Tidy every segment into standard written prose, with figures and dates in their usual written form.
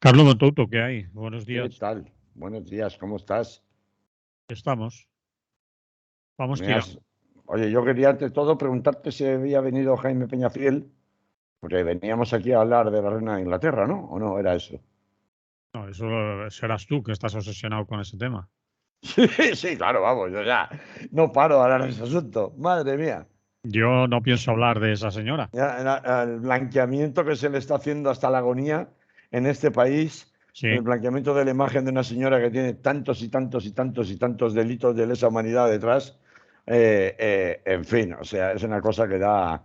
Carlos Botuto, ¿qué hay? Buenos ¿Qué días. tal? Buenos días, ¿cómo estás? Estamos. Vamos Me tirando. has... Oye, yo quería ante todo preguntarte si había venido Jaime Peñafiel, porque veníamos aquí a hablar de la reina de Inglaterra, ¿no? ¿O no era eso? No, eso serás tú que estás obsesionado con ese tema. Sí, sí, claro, vamos, yo ya no paro de hablar de ese asunto. Madre mía. Yo no pienso hablar de esa señora. Ya, el blanqueamiento que se le está haciendo hasta la agonía en este país, el Sí, blanqueamiento de la imagen de una señora que tiene tantos y tantos y tantos y tantos delitos de lesa humanidad detrás, en fin, o sea, es una cosa que da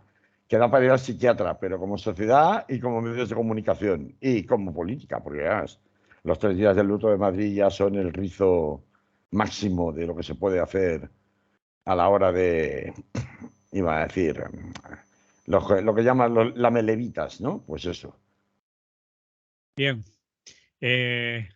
para ir al psiquiatra, pero como sociedad y como medios de comunicación y como política, porque ya los 3 días del luto de Madrid ya son el rizo máximo de lo que se puede hacer a la hora de, iba a decir, lo que llaman los lamelevitas, ¿no? Pues eso. bien. Eh,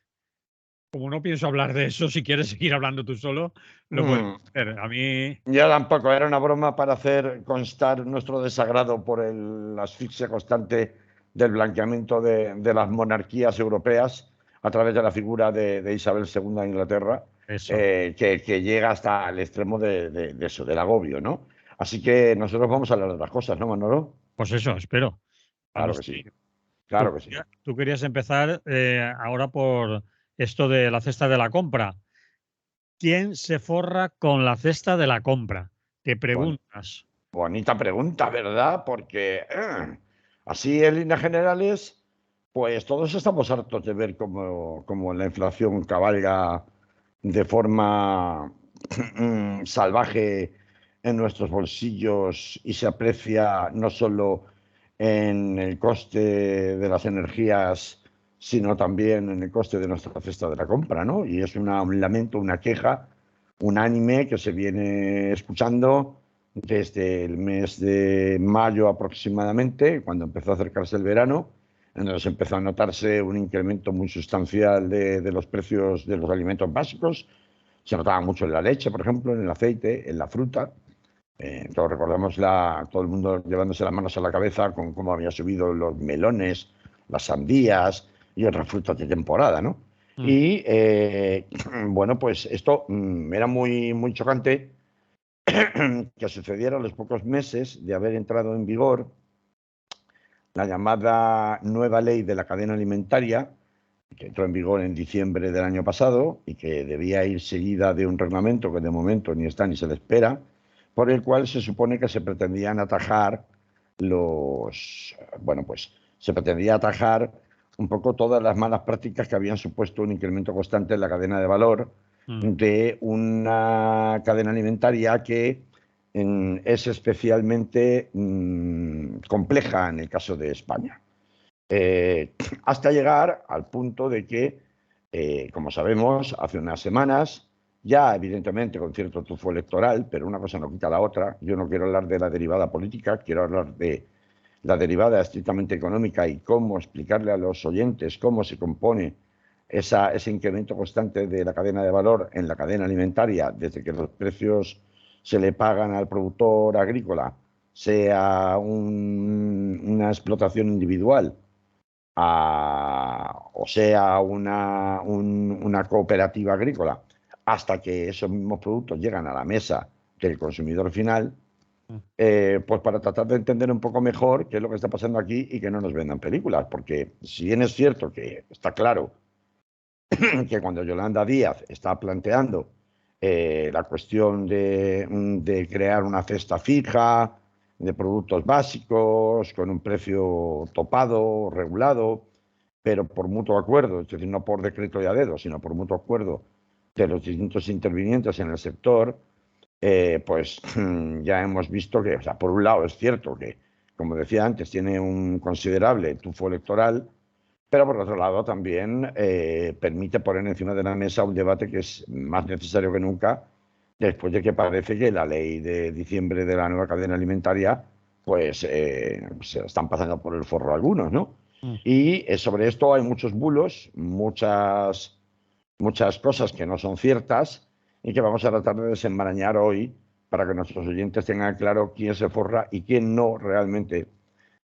Como no pienso hablar de eso, si quieres seguir hablando tú solo, lo puedes Mm, hacer. A mí, ya tampoco, era una broma para hacer constar nuestro desagrado por la asfixia constante del blanqueamiento de las monarquías europeas a través de la figura de Isabel II de Inglaterra, eso. que llega hasta el extremo de eso, del agobio, ¿no? Así que nosotros vamos a hablar de otras cosas, ¿no, Manolo? Pues eso, espero. Claro Vamos que a sí, ello. claro que sí. Tú querías empezar ahora por esto de la cesta de la compra. ¿Quién se forra con la cesta de la compra? Te Bueno, preguntas. bonita pregunta, ¿verdad? Porque así en líneas generales, pues todos estamos hartos de ver cómo la inflación cabalga de forma salvaje en nuestros bolsillos y se aprecia no solo en el coste de las energías, sino también en el coste de nuestra cesta de la compra, ¿no? Y es un lamento, una queja unánime que se viene escuchando desde el mes de mayo aproximadamente, cuando empezó a acercarse el verano, entonces empezó a notarse un incremento muy sustancial de los precios de los alimentos básicos. Se notaba mucho en la leche, por ejemplo, en el aceite, en la fruta. Todos recordamos todo el mundo llevándose las manos a la cabeza con cómo había subido los melones, las sandías y otras frutas de temporada, ¿no? Mm. Y bueno, pues esto era muy, muy chocante que sucediera a los pocos meses de haber entrado en vigor la llamada nueva ley de la cadena alimentaria, que entró en vigor en diciembre del año pasado y que debía ir seguida de un reglamento que de momento ni está ni se le espera, por el cual se supone que se pretendían atajar bueno, pues se pretendía atajar un poco todas las malas prácticas que habían supuesto un incremento constante en la cadena de valor Mm. de una cadena alimentaria que es especialmente compleja en el caso de España. Eh, Hasta llegar al punto de que, como sabemos, hace unas semanas, ya evidentemente con cierto tufo electoral, pero una cosa no quita la otra, yo no quiero hablar de la derivada política, quiero hablar de la derivada estrictamente económica y cómo explicarle a los oyentes cómo se compone ese incremento constante de la cadena de valor en la cadena alimentaria, desde que los precios se le pagan al productor agrícola, sea una explotación individual, o sea una cooperativa agrícola, hasta que esos mismos productos llegan a la mesa del consumidor final, Mm. pues para tratar de entender un poco mejor qué es lo que está pasando aquí y que no nos vendan películas, porque si bien es cierto que está claro que cuando Yolanda Díaz está planteando la cuestión de crear una cesta fija de productos básicos con un precio topado, regulado, pero por mutuo acuerdo, es decir, no por decreto y a dedo, sino por mutuo acuerdo de los distintos intervinientes en el sector, pues ya hemos visto que, o sea, por un lado es cierto que, como decía antes, tiene un considerable tufo electoral, pero por otro lado también permite poner encima de la mesa un debate que es más necesario que nunca, después de que parece que la ley de diciembre de la nueva cadena alimentaria, pues se están pasando por el forro algunos, ¿no? Mm. Y sobre esto hay muchos bulos, muchas cosas que no son ciertas y que vamos a tratar de desenmarañar hoy para que nuestros oyentes tengan claro quién se forra y quién no realmente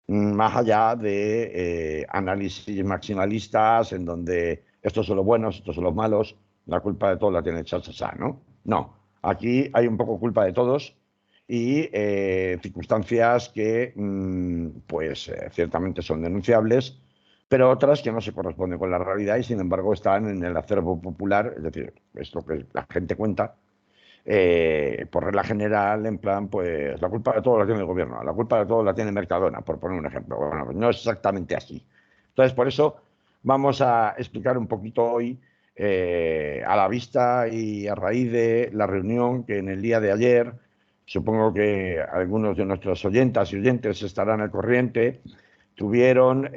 más allá de análisis maximalistas en donde estos son los buenos, estos son los malos, la culpa de todo la tiene el cha-cha-cha, ¿no? No, aquí hay un poco culpa de todos y circunstancias que pues ciertamente son denunciables, pero otras que no se corresponden con la realidad y sin embargo están en el acervo popular, es decir, es lo que la gente cuenta. Por regla general, en plan, pues la culpa de todo la tiene el gobierno, la culpa de todo la tiene Mercadona, por poner un ejemplo. Bueno, pues no es exactamente así. Entonces, por eso vamos a explicar un poquito hoy, a la vista y a raíz de la reunión que en el día de ayer, supongo que algunos de nuestros oyentas y oyentes estarán al corriente, tuvieron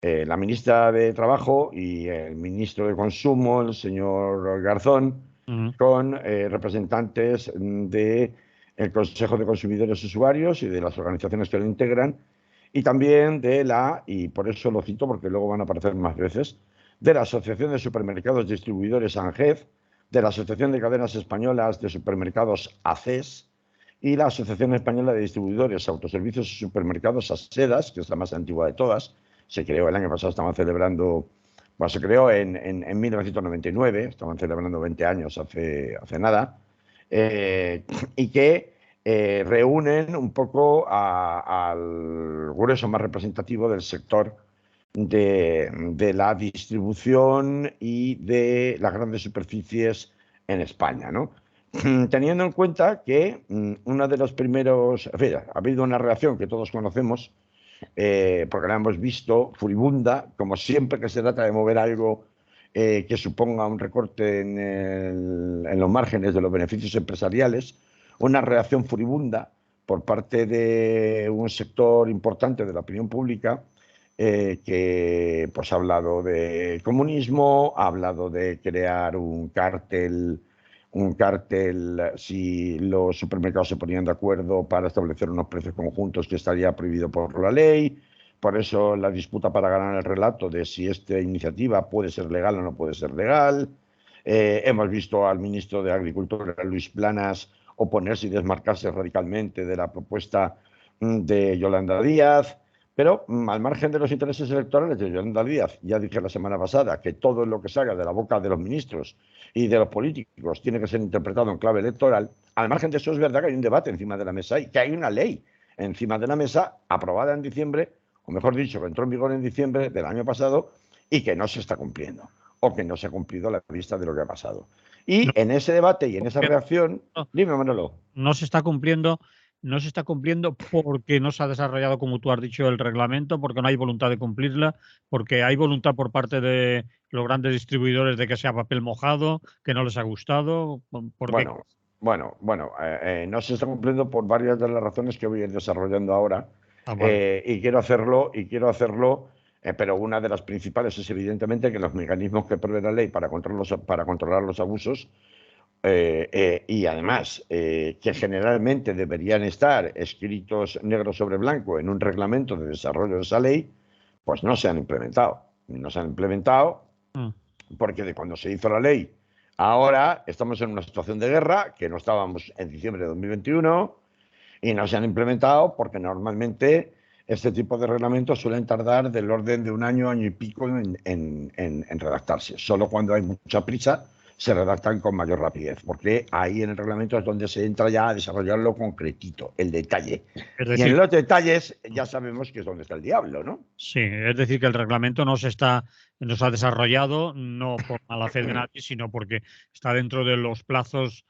la ministra de Trabajo y el ministro de Consumo, el señor Garzón, Ujú. con representantes del Consejo de Consumidores y Usuarios y de las organizaciones que lo integran, y también y por eso lo cito porque luego van a aparecer más veces, de la Asociación de Supermercados Distribuidores ANGEF, de la Asociación de Cadenas Españolas de Supermercados ACES y la Asociación Española de Distribuidores, Autoservicios y Supermercados ASEDAS, que es la más antigua de todas. Se creó el año pasado, estaban celebrando, bueno, se creó en 1999, estaban celebrando 20 años hace nada, y que reúnen un poco al grueso más representativo del sector de la distribución y de las grandes superficies en España, ¿no? Teniendo en cuenta que uno de los primeros, en fin, ha habido una reacción que todos conocemos, porque la hemos visto furibunda, como siempre que se trata de mover algo que suponga un recorte en los márgenes de los beneficios empresariales, una reacción furibunda por parte de un sector importante de la opinión pública, que pues, ha hablado de comunismo, ha hablado de crear un cártel si los supermercados se ponían de acuerdo para establecer unos precios conjuntos que estaría prohibido por la ley. Por eso la disputa para ganar el relato de si esta iniciativa puede ser legal o no puede ser legal. Hemos visto al ministro de Agricultura, Luis Planas, oponerse y desmarcarse radicalmente de la propuesta de Yolanda Díaz. Pero al margen de los intereses electorales de Yolanda Díaz, ya dije la semana pasada que todo lo que salga de la boca de los ministros y de los políticos tiene que ser interpretado en clave electoral. Al margen de eso, es verdad que hay un debate encima de la mesa y que hay una ley encima de la mesa aprobada en diciembre, o mejor dicho, que entró en vigor en diciembre del año pasado y que no se está cumpliendo, o que no se ha cumplido a la vista de lo que ha pasado. No, Y en ese debate y en esa reacción, no, dime, Manolo. no se está cumpliendo, no se está cumpliendo porque no se ha desarrollado, como tú has dicho, el reglamento, porque no hay voluntad de cumplirla, porque hay voluntad por parte de los grandes distribuidores de que sea papel mojado, que no les ha gustado, porque No se está cumpliendo por varias de las razones que voy a ir desarrollando ahora, vale. y quiero hacerlo, pero una de las principales es evidentemente que los mecanismos que prevé la ley para controlar los abusos, y además que generalmente deberían estar escritos negro sobre blanco en un reglamento de desarrollo de esa ley, pues no se han implementado. No se han implementado Mm. porque de cuando se hizo la ley, ahora estamos en una situación de guerra que no estábamos en diciembre de 2021 y no se han implementado porque normalmente este tipo de reglamentos suelen tardar del orden de un año, año y pico en redactarse. Solo cuando hay mucha prisa se redactan con mayor rapidez, porque ahí en el reglamento es donde se entra ya a desarrollarlo concretito, el detalle. Es Y en decir, los detalles ya sabemos que es donde está el diablo, ¿no? sí, es decir, que el reglamento no se ha desarrollado no por mala fe de nadie, sino porque está dentro de los plazos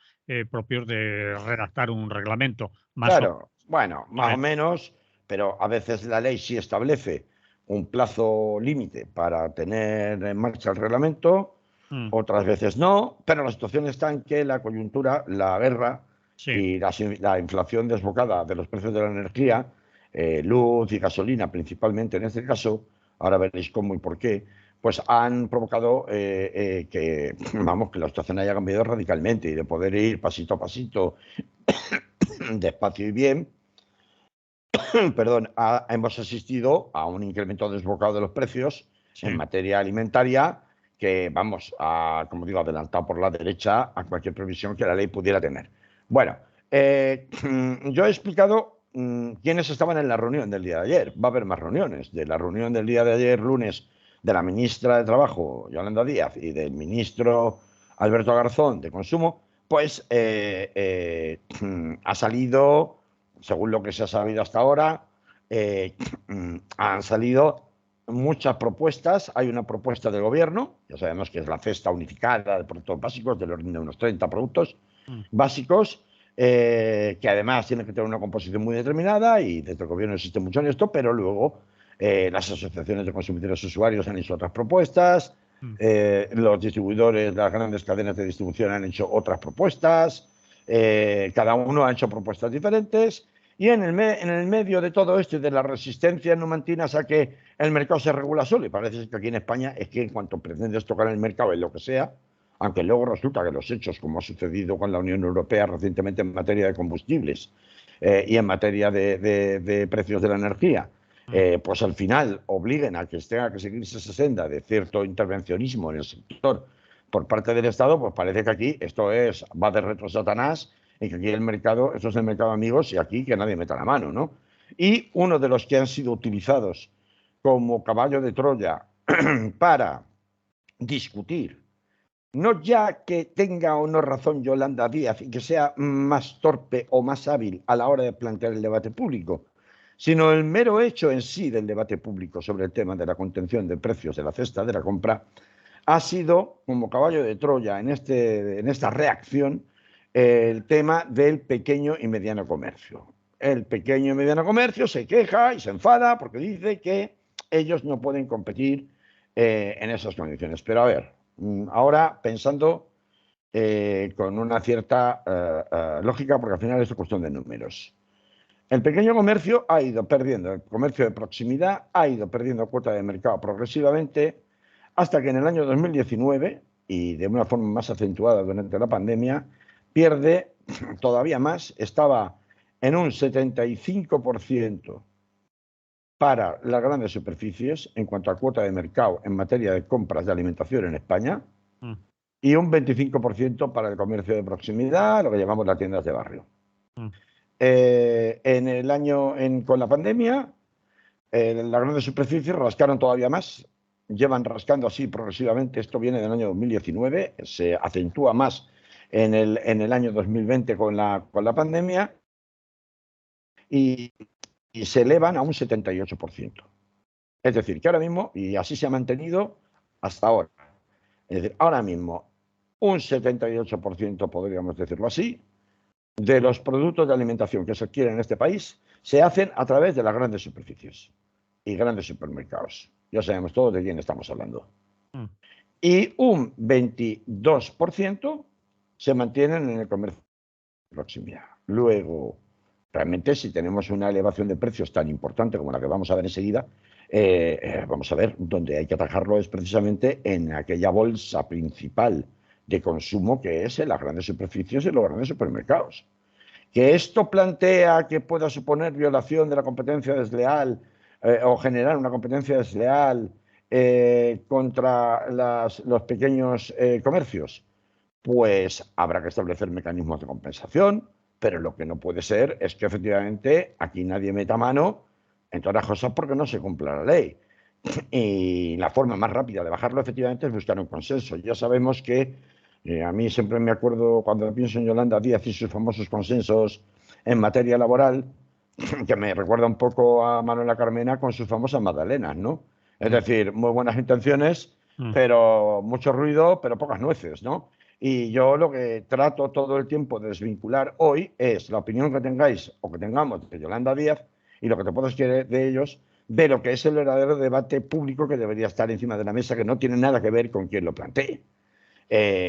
propios de redactar un reglamento. Más o Claro, bueno, más o menos. menos, pero a veces la ley sí establece un plazo límite para tener en marcha el reglamento, Mm, otras veces no, pero la situación está en que la coyuntura, la guerra sí, y la inflación desbocada de los precios de la energía, luz y gasolina principalmente en este caso, ahora veréis cómo y por qué, pues han provocado vamos, que la situación haya cambiado radicalmente y de poder ir pasito a pasito, despacio y bien, perdón, hemos asistido a un incremento desbocado de los precios en sí. materia alimentaria que, vamos, como digo, adelantado por la derecha a cualquier previsión que la ley pudiera tener. Bueno, yo he explicado quiénes estaban en la reunión del día de ayer. Va a haber más reuniones. De la reunión del día de ayer, lunes, de la ministra de Trabajo, Yolanda Díaz, y del ministro Alberto Garzón, de Consumo, pues ha salido, según lo que se ha sabido hasta ahora, han salido muchas propuestas. Hay una propuesta del gobierno, ya sabemos que es la cesta unificada de productos básicos, del orden de unos 30 productos básicos, que además tienen que tener una composición muy determinada, y desde el gobierno existe mucho en esto, pero luego las asociaciones de consumidores y usuarios han hecho otras propuestas, los distribuidores, las grandes cadenas de distribución han hecho otras propuestas, cada uno ha hecho propuestas diferentes. Y en el medio de todo esto y de las resistencias numantinas a que el mercado se regula solo, y parece que aquí en España es que en cuanto pretendes tocar el mercado en lo que sea, aunque luego resulta que los hechos, como ha sucedido con la Unión Europea recientemente en materia de combustibles y en materia de precios de la energía, pues al final obliguen a que tenga que seguirse esa senda de cierto intervencionismo en el sector por parte del Estado, pues parece que aquí esto va de retro Satanás, y que aquí el mercado, esto es el mercado, amigos, y aquí que nadie meta la mano, ¿no? Y uno de los que han sido utilizados como caballo de Troya para discutir, no ya que tenga o no razón Yolanda Díaz y que sea más torpe o más hábil a la hora de plantear el debate público, sino el mero hecho en sí del debate público sobre el tema de la contención de precios de la cesta de la compra, ha sido como caballo de Troya en esta reacción el tema del pequeño y mediano comercio. El pequeño y mediano comercio se queja y se enfada porque dice que ellos no pueden competir en esas condiciones. Pero a ver, ahora pensando con una cierta lógica, porque al final es cuestión de números. El pequeño comercio ha ido perdiendo, el comercio de proximidad ha ido perdiendo cuota de mercado progresivamente, hasta que en el año 2019, y de una forma más acentuada durante la pandemia, pierde todavía más. Estaba en un 75% para las grandes superficies en cuanto a cuota de mercado en materia de compras de alimentación en España, y un 25% para el comercio de proximidad, lo que llamamos las tiendas de barrio. En el año con la pandemia, las grandes superficies rascaron todavía más, llevan rascando así progresivamente. Esto viene del año 2019, se acentúa más en el año 2020 con la pandemia, y se elevan a un 78%. Es decir, que ahora mismo, y así se ha mantenido hasta ahora, es decir, ahora mismo un 78%, podríamos decirlo así, de los productos de alimentación que se adquieren en este país se hacen a través de las grandes superficies y grandes supermercados. Ya sabemos todos de quién estamos hablando. Y un 22% se mantienen en el comercio de proximidad. Luego, realmente, si tenemos una elevación de precios tan importante como la que vamos a ver enseguida, vamos a ver, donde hay que atajarlo es precisamente en aquella bolsa principal de consumo que es en las grandes superficies y los grandes supermercados. Que esto plantea que pueda suponer violación de la competencia desleal o generar una competencia desleal contra los pequeños comercios, pues habrá que establecer mecanismos de compensación, pero lo que no puede ser es que efectivamente aquí nadie meta mano en todas las cosas porque no se cumpla la ley. Y la forma más rápida de bajarlo efectivamente es buscar un consenso. Ya sabemos que a mí siempre me acuerdo, cuando pienso en Yolanda Díaz y sus famosos consensos en materia laboral, que me recuerda un poco a Manuela Carmena con sus famosas magdalenas, ¿no? Es decir, muy buenas intenciones, pero mucho ruido, pero pocas nueces, ¿no? Y yo lo que trato todo el tiempo de desvincular hoy es la opinión que tengáis o que tengamos de Yolanda Díaz y lo que te puedas querer de ellos, de lo que es el verdadero debate público que debería estar encima de la mesa, que no tiene nada que ver con quien lo plantee.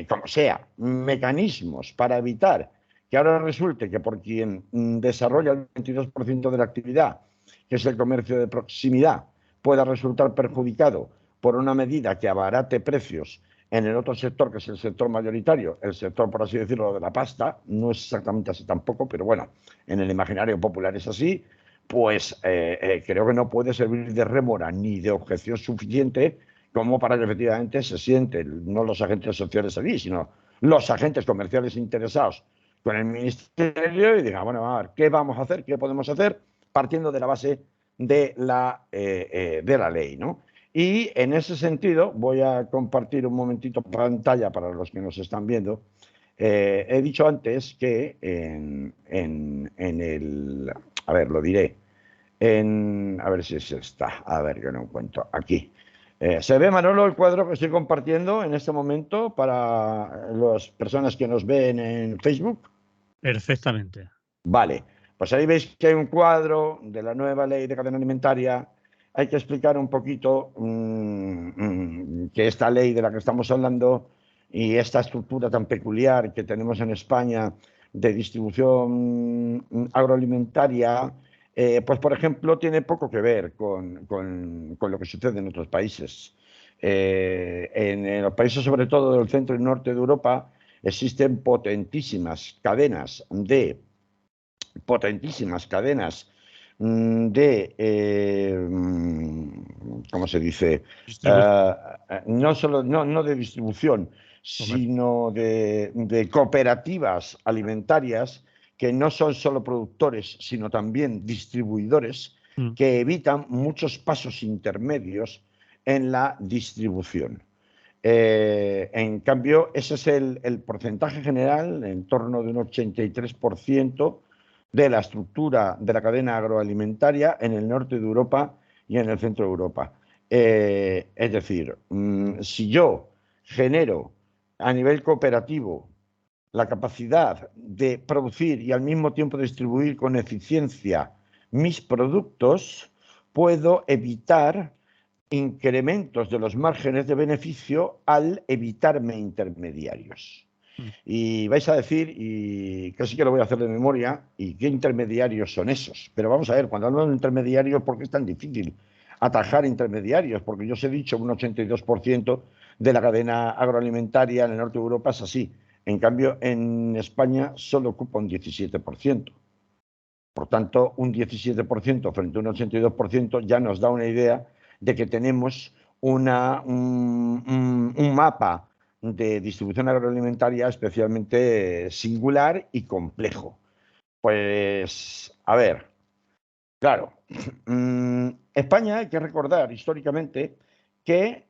Como sea, mecanismos para evitar que ahora resulte que por quien desarrolla el 22% de la actividad, que es el comercio de proximidad, pueda resultar perjudicado por una medida que abarate precios en el otro sector, que es el sector mayoritario, el sector, por así decirlo, de la pasta. No es exactamente así tampoco, pero bueno, en el imaginario popular es así. Pues creo que no puede servir de rémora ni de objeción suficiente como para que efectivamente se sienten no los agentes sociales allí, sino los agentes comerciales interesados con el Ministerio y diga, bueno, a ver, ¿qué vamos a hacer? ¿Qué podemos hacer? Partiendo de la base de la ley, ¿no? Y en ese sentido, voy a compartir un momentito pantalla para los que nos están viendo. He dicho antes que en el... A ver, lo diré. A ver si se está. A ver, que no encuentro. Aquí. ¿Se ve, Manolo, el cuadro que estoy compartiendo en este momento para las personas que nos ven en Facebook? Perfectamente. Vale, pues ahí veis que hay un cuadro de la nueva ley de cadena alimentaria. Hay que explicar un poquito que esta ley de la que estamos hablando y esta estructura tan peculiar que tenemos en España de distribución agroalimentaria, pues por ejemplo, tiene poco que ver con lo que sucede en otros países. En los países, sobre todo del centro y norte de Europa, existen potentísimas cadenas ¿cómo se dice? No de distribución, sino de cooperativas alimentarias que no son solo productores, sino también distribuidores, que evitan muchos pasos intermedios en la distribución. En cambio, ese es el porcentaje general, en torno de un 83% de la estructura de la cadena agroalimentaria en el norte de Europa y en el centro de Europa. Es decir, si yo genero a nivel cooperativo la capacidad de producir y al mismo tiempo distribuir con eficiencia mis productos, puedo evitar incrementos de los márgenes de beneficio al evitarme intermediarios. Y vais a decir, y casi que lo voy a hacer de memoria, ¿y qué intermediarios son esos? Pero vamos a ver, cuando hablo de intermediarios, ¿por qué es tan difícil atajar intermediarios? Porque yo os he dicho, un 82% de la cadena agroalimentaria en el norte de Europa es así. En cambio, en España solo ocupa un 17%. Por tanto, un 17% frente a un 82% ya nos da una idea de que tenemos un mapa de distribución agroalimentaria especialmente singular y complejo. Pues, a ver, claro, España hay que recordar históricamente que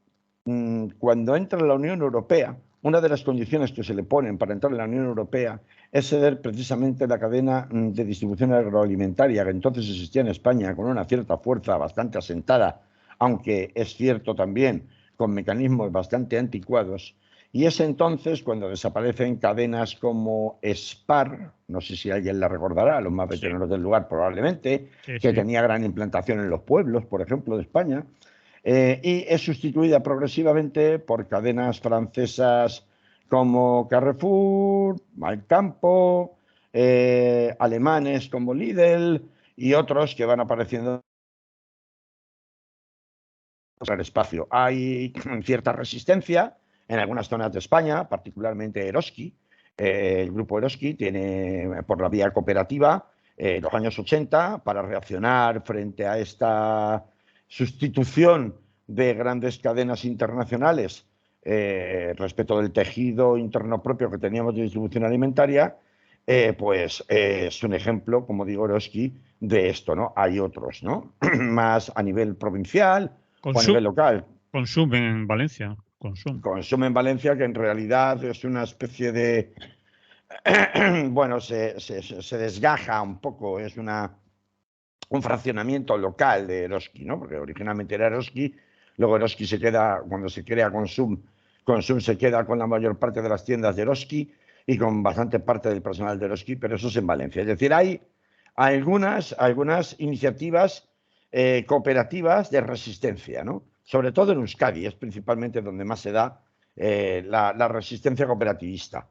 cuando entra en la Unión Europea, una de las condiciones que se le ponen para entrar en la Unión Europea es ceder precisamente la cadena de distribución agroalimentaria que entonces existía en España con una cierta fuerza bastante asentada, aunque es cierto también con mecanismos bastante anticuados. Y es entonces cuando desaparecen cadenas como Spar, no sé si alguien la recordará, los más veteranos del lugar probablemente, que tenía gran implantación en los pueblos, por ejemplo, de España, y es sustituida progresivamente por cadenas francesas como Carrefour, Malcampo, alemanes como Lidl y otros que van apareciendo en el espacio. Hay cierta resistencia en algunas zonas de España, particularmente Eroski. El grupo Eroski tiene, por la vía cooperativa, los años 80, para reaccionar frente a esta sustitución de grandes cadenas internacionales respecto del tejido interno propio que teníamos de distribución alimentaria, pues es un ejemplo, como digo, Eroski, de esto, ¿no? Hay otros, ¿no? Más a nivel provincial o a nivel local. Consumen en Valencia. Consume en Valencia, que en realidad es una especie de... bueno, se desgaja un poco, es un fraccionamiento local de Eroski, ¿no? Porque originalmente era Eroski, luego Eroski se queda, cuando se crea Consum se queda con la mayor parte de las tiendas de Eroski y con bastante parte del personal de Eroski, pero eso es en Valencia. Es decir, hay algunas iniciativas cooperativas de resistencia, ¿no? Sobre todo en Euskadi, es principalmente donde más se da la resistencia cooperativista.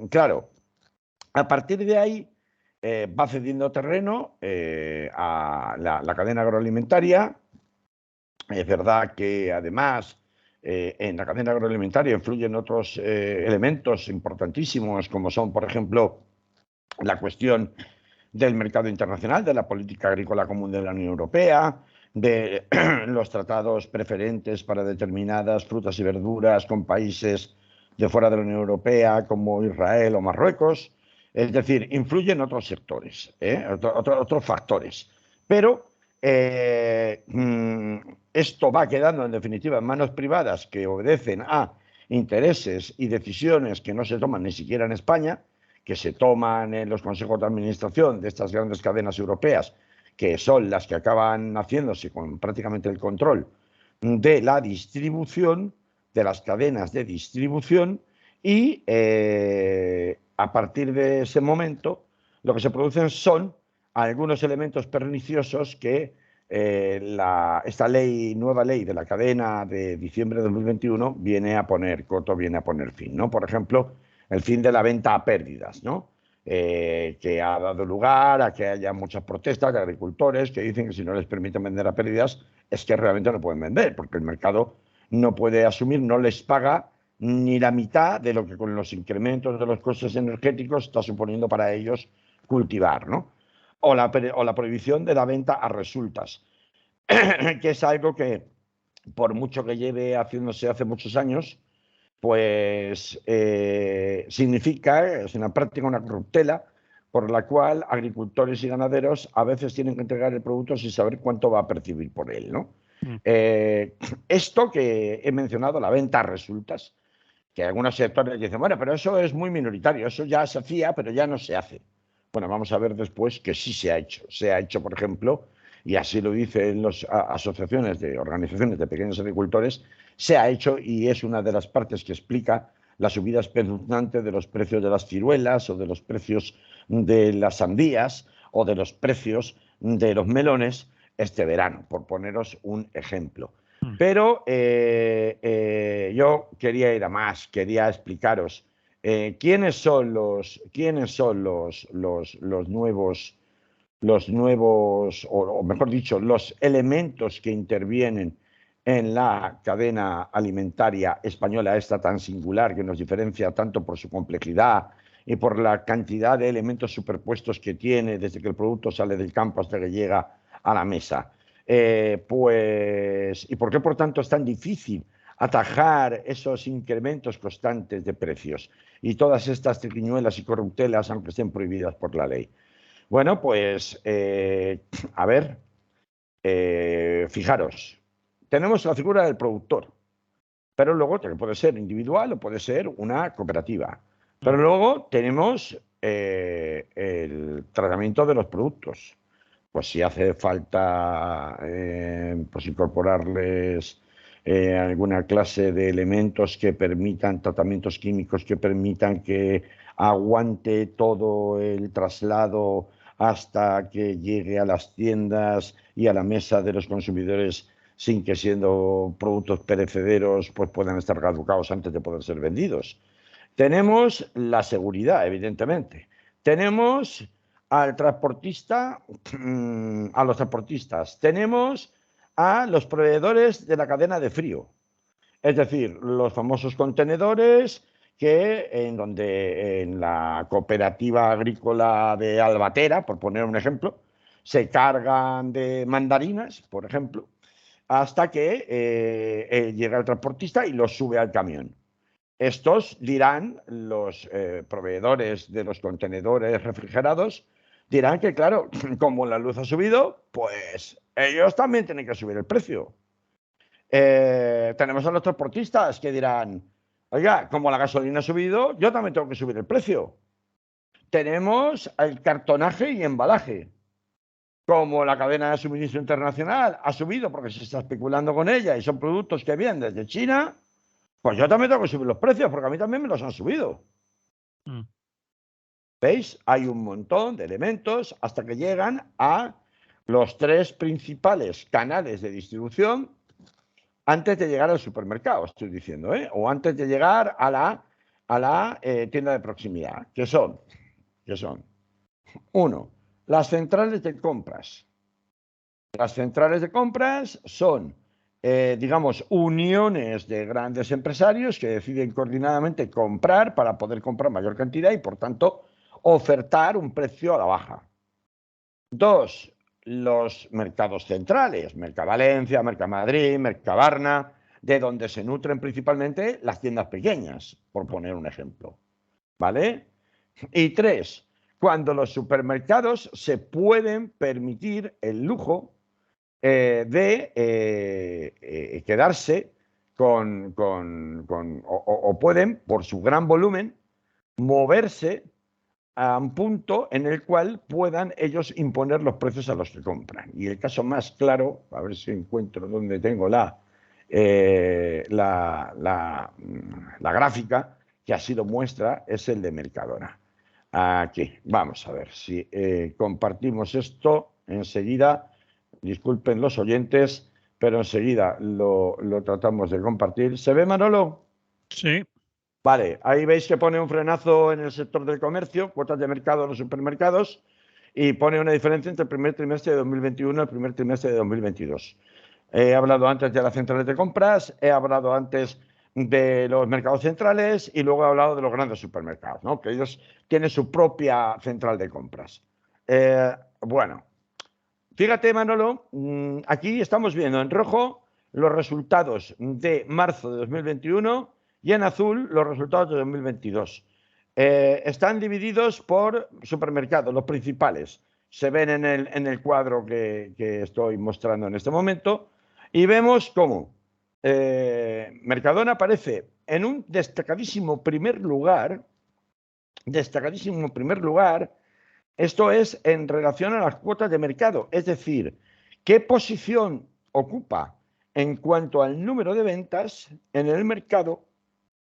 Claro, a partir de ahí va cediendo terreno a la cadena agroalimentaria. Es verdad que además en la cadena agroalimentaria influyen otros elementos importantísimos, como son, por ejemplo, la cuestión del mercado internacional, de la política agrícola común de la Unión Europea, de los tratados preferentes para determinadas frutas y verduras con países de fuera de la Unión Europea, como Israel o Marruecos. Es decir, influyen otros sectores, otros factores. Pero esto va quedando, en definitiva, en manos privadas que obedecen a intereses y decisiones que no se toman ni siquiera en España, que se toman en los consejos de administración de estas grandes cadenas europeas, que son las que acaban haciéndose con prácticamente el control de la distribución, de las cadenas de distribución, y a partir de ese momento lo que se producen son algunos elementos perniciosos que esta nueva ley de la cadena de diciembre de 2021 viene a poner coto, viene a poner fin, ¿no? Por ejemplo, el fin de la venta a pérdidas, ¿no? Que ha dado lugar a que haya muchas protestas de agricultores que dicen que si no les permiten vender a pérdidas es que realmente no pueden vender, porque el mercado no puede asumir, no les paga ni la mitad de lo que con los incrementos de los costes energéticos está suponiendo para ellos cultivar, ¿no? O la prohibición de la venta a resultas, que es algo que, por mucho que lleve haciéndose hace muchos años, pues significa, es una práctica, una corruptela, por la cual agricultores y ganaderos a veces tienen que entregar el producto sin saber cuánto va a percibir por él, ¿no? Esto que he mencionado, la venta a resultas, que algunos sectores dicen, bueno, pero eso es muy minoritario, eso ya se hacía, pero ya no se hace. Bueno, vamos a ver después que sí se ha hecho. Se ha hecho, por ejemplo, y así lo dicen las asociaciones de organizaciones de pequeños agricultores, se ha hecho y es una de las partes que explica la subida espeluznante de los precios de las ciruelas o de los precios de las sandías o de los precios de los melones este verano, por poneros un ejemplo. Pero yo quería ir a más, quería explicaros quiénes son los nuevos, o mejor dicho, los elementos que intervienen en la cadena alimentaria española, esta tan singular, que nos diferencia tanto por su complejidad y por la cantidad de elementos superpuestos que tiene desde que el producto sale del campo hasta que llega a la mesa. ¿Y por qué, por tanto, es tan difícil atajar esos incrementos constantes de precios y todas estas triquiñuelas y corruptelas, aunque estén prohibidas por la ley? Bueno, pues, a ver, fijaros, tenemos la figura del productor, pero luego puede ser individual o puede ser una cooperativa. Pero luego tenemos el tratamiento de los productos. Pues si hace falta pues incorporarles alguna clase de elementos que permitan, tratamientos químicos que permitan que aguante todo el traslado hasta que llegue a las tiendas y a la mesa de los consumidores sin que, siendo productos perecederos, pues puedan estar caducados antes de poder ser vendidos. Tenemos la seguridad, evidentemente. Tenemos al transportista, a los transportistas. Tenemos a los proveedores de la cadena de frío. Es decir, los famosos contenedores que en la cooperativa agrícola de Albatera, por poner un ejemplo, se cargan de mandarinas, por ejemplo, hasta que llega el transportista y los sube al camión. Estos dirán, los proveedores de los contenedores refrigerados, dirán que, claro, como la luz ha subido, pues ellos también tienen que subir el precio. Tenemos a los transportistas que dirán, oiga, como la gasolina ha subido, yo también tengo que subir el precio. Tenemos el cartonaje y embalaje. Como la cadena de suministro internacional ha subido porque se está especulando con ella y son productos que vienen desde China, pues yo también tengo que subir los precios porque a mí también me los han subido. ¿Veis? Hay un montón de elementos hasta que llegan a los tres principales canales de distribución antes de llegar al supermercado, estoy diciendo, o antes de llegar a la tienda de proximidad, que son, uno, las centrales de compras. Las centrales de compras son, digamos, uniones de grandes empresarios que deciden coordinadamente comprar para poder comprar mayor cantidad y, por tanto, ofertar un precio a la baja. Dos, los mercados centrales, Mercavalencia, Mercamadrid, Mercabarna, de donde se nutren principalmente las tiendas pequeñas, por poner un ejemplo. ¿Vale? Y 3, cuando los supermercados se pueden permitir el lujo de quedarse o pueden, por su gran volumen, moverse a un punto en el cual puedan ellos imponer los precios a los que compran. Y el caso más claro, a ver si encuentro donde tengo la gráfica que ha sido muestra, es el de Mercadona. Aquí, vamos a ver si compartimos esto enseguida. Disculpen los oyentes, pero enseguida lo tratamos de compartir. ¿Se ve, Manolo? Sí. Vale, ahí veis que pone un frenazo en el sector del comercio, cuotas de mercado en los supermercados, y pone una diferencia entre el primer trimestre de 2021 y el primer trimestre de 2022. He hablado antes de las centrales de compras, he hablado antes de los mercados centrales y luego he hablado de los grandes supermercados, ¿no? Que ellos tienen su propia central de compras. Bueno, fíjate, Manolo, aquí estamos viendo en rojo los resultados de marzo de 2021 y en azul los resultados de 2022. Están divididos por supermercados, los principales. Se ven en el cuadro que estoy mostrando en este momento y vemos cómo Mercadona aparece en un destacadísimo primer lugar. Esto es en relación a las cuotas de mercado, es decir, qué posición ocupa en cuanto al número de ventas en el mercado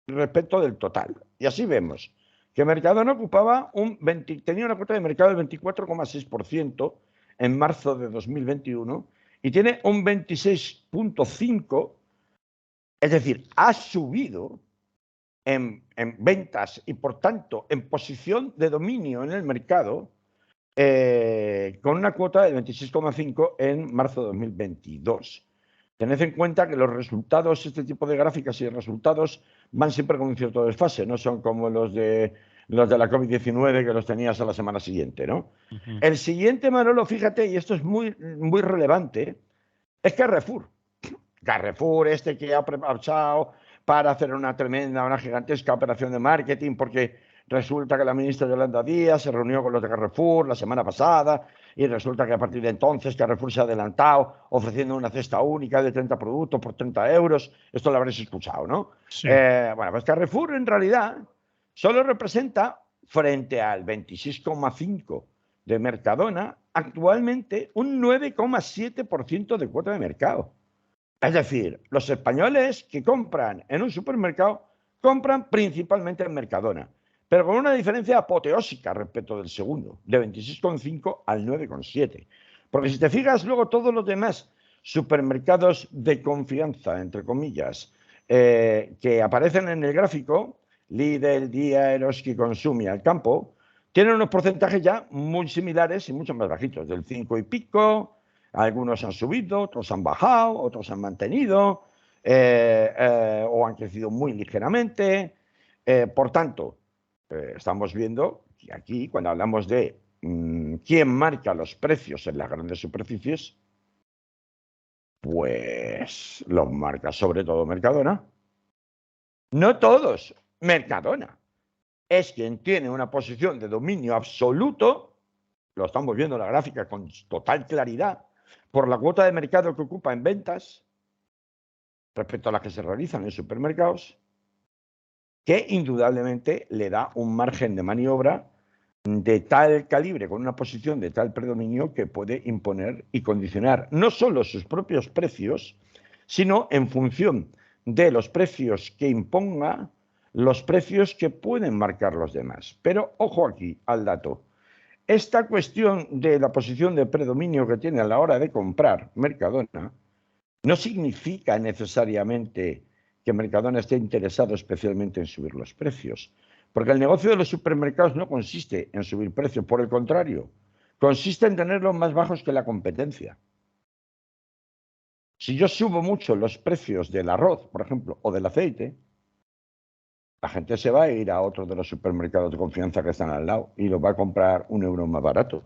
respecto del total. Y así vemos que Mercadona tenía una cuota de mercado del 24,6% en marzo de 2021 y tiene un 26,5%, es decir, ha subido en ventas y por tanto en posición de dominio en el mercado, con una cuota del 26,5 en marzo de 2022. Tened en cuenta que los resultados, este tipo de gráficas y resultados van siempre con un cierto desfase, no son como los de la COVID-19 que los tenías a la semana siguiente, ¿no? El siguiente, Manolo, fíjate, y esto es muy, muy relevante, es Carrefour. Carrefour, que ha aprovechado para hacer una gigantesca operación de marketing, porque resulta que la ministra Yolanda Díaz se reunió con los de Carrefour la semana pasada y resulta que a partir de entonces Carrefour se ha adelantado ofreciendo una cesta única de 30 productos por 30 euros. Esto lo habréis escuchado, ¿no? Sí. Bueno, pues Carrefour en realidad solo representa, frente al 26,5% de Mercadona, actualmente un 9,7% de cuota de mercado. Es decir, los españoles que compran en un supermercado compran principalmente en Mercadona, pero con una diferencia apoteósica respecto del segundo, de 26,5 al 9,7. Porque si te fijas, luego todos los demás supermercados de confianza, entre comillas, que aparecen en el gráfico, Lidl, Día, Eroski, Consum y Alcampo, tienen unos porcentajes ya muy similares y mucho más bajitos, del 5 y pico. Algunos han subido, otros han bajado, otros han mantenido o han crecido muy ligeramente. Por tanto, estamos viendo que aquí, cuando hablamos de quién marca los precios en las grandes superficies, pues los marca sobre todo Mercadona. No todos, Mercadona. Es quien tiene una posición de dominio absoluto, lo estamos viendo en la gráfica con total claridad, por la cuota de mercado que ocupa en ventas respecto a las que se realizan en supermercados, que indudablemente le da un margen de maniobra de tal calibre, con una posición de tal predominio, que puede imponer y condicionar no solo sus propios precios, sino en función de los precios que imponga, los precios que pueden marcar los demás. Pero ojo aquí al dato. Esta cuestión de la posición de predominio que tiene a la hora de comprar Mercadona no significa necesariamente que Mercadona esté interesado especialmente en subir los precios, porque el negocio de los supermercados no consiste en subir precios, por el contrario, consiste en tenerlos más bajos que la competencia. Si yo subo mucho los precios del arroz, por ejemplo, o del aceite, la gente se va a ir a otro de los supermercados de confianza que están al lado y lo va a comprar €1 más barato.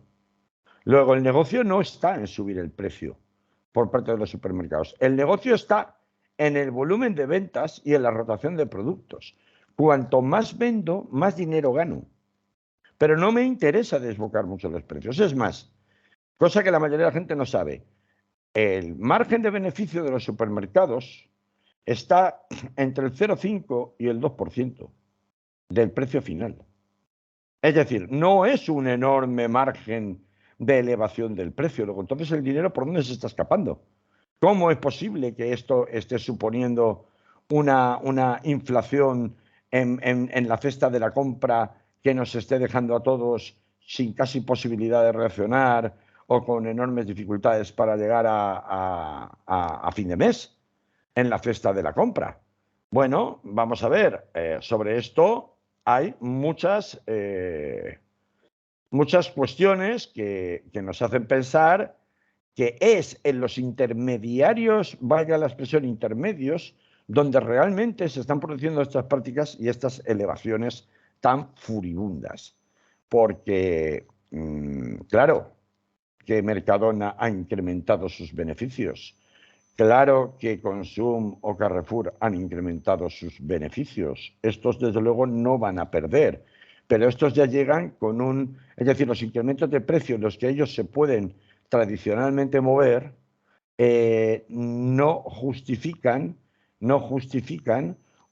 Luego, el negocio no está en subir el precio por parte de los supermercados. El negocio está en el volumen de ventas y en la rotación de productos. Cuanto más vendo, más dinero gano. Pero no me interesa desbocar mucho los precios. Es más, cosa que la mayoría de la gente no sabe, el margen de beneficio de los supermercados está entre el 0,5 y el 2% del precio final. Es decir, no es un enorme margen de elevación del precio. Luego, entonces, ¿el dinero por dónde se está escapando? ¿Cómo es posible que esto esté suponiendo una inflación en la cesta de la compra que nos esté dejando a todos sin casi posibilidad de reaccionar o con enormes dificultades para llegar a fin de mes en la cesta de la compra? Bueno, vamos a ver, sobre esto hay muchas cuestiones que nos hacen pensar que es en los intermediarios, valga la expresión intermedios, donde realmente se están produciendo estas prácticas y estas elevaciones tan furibundas. Porque, claro, que Mercadona ha incrementado sus beneficios. Claro que Consum o Carrefour han incrementado sus beneficios. Estos, desde luego, no van a perder. Pero estos ya llegan con es decir, los incrementos de precios, los que ellos se pueden tradicionalmente mover, no justifican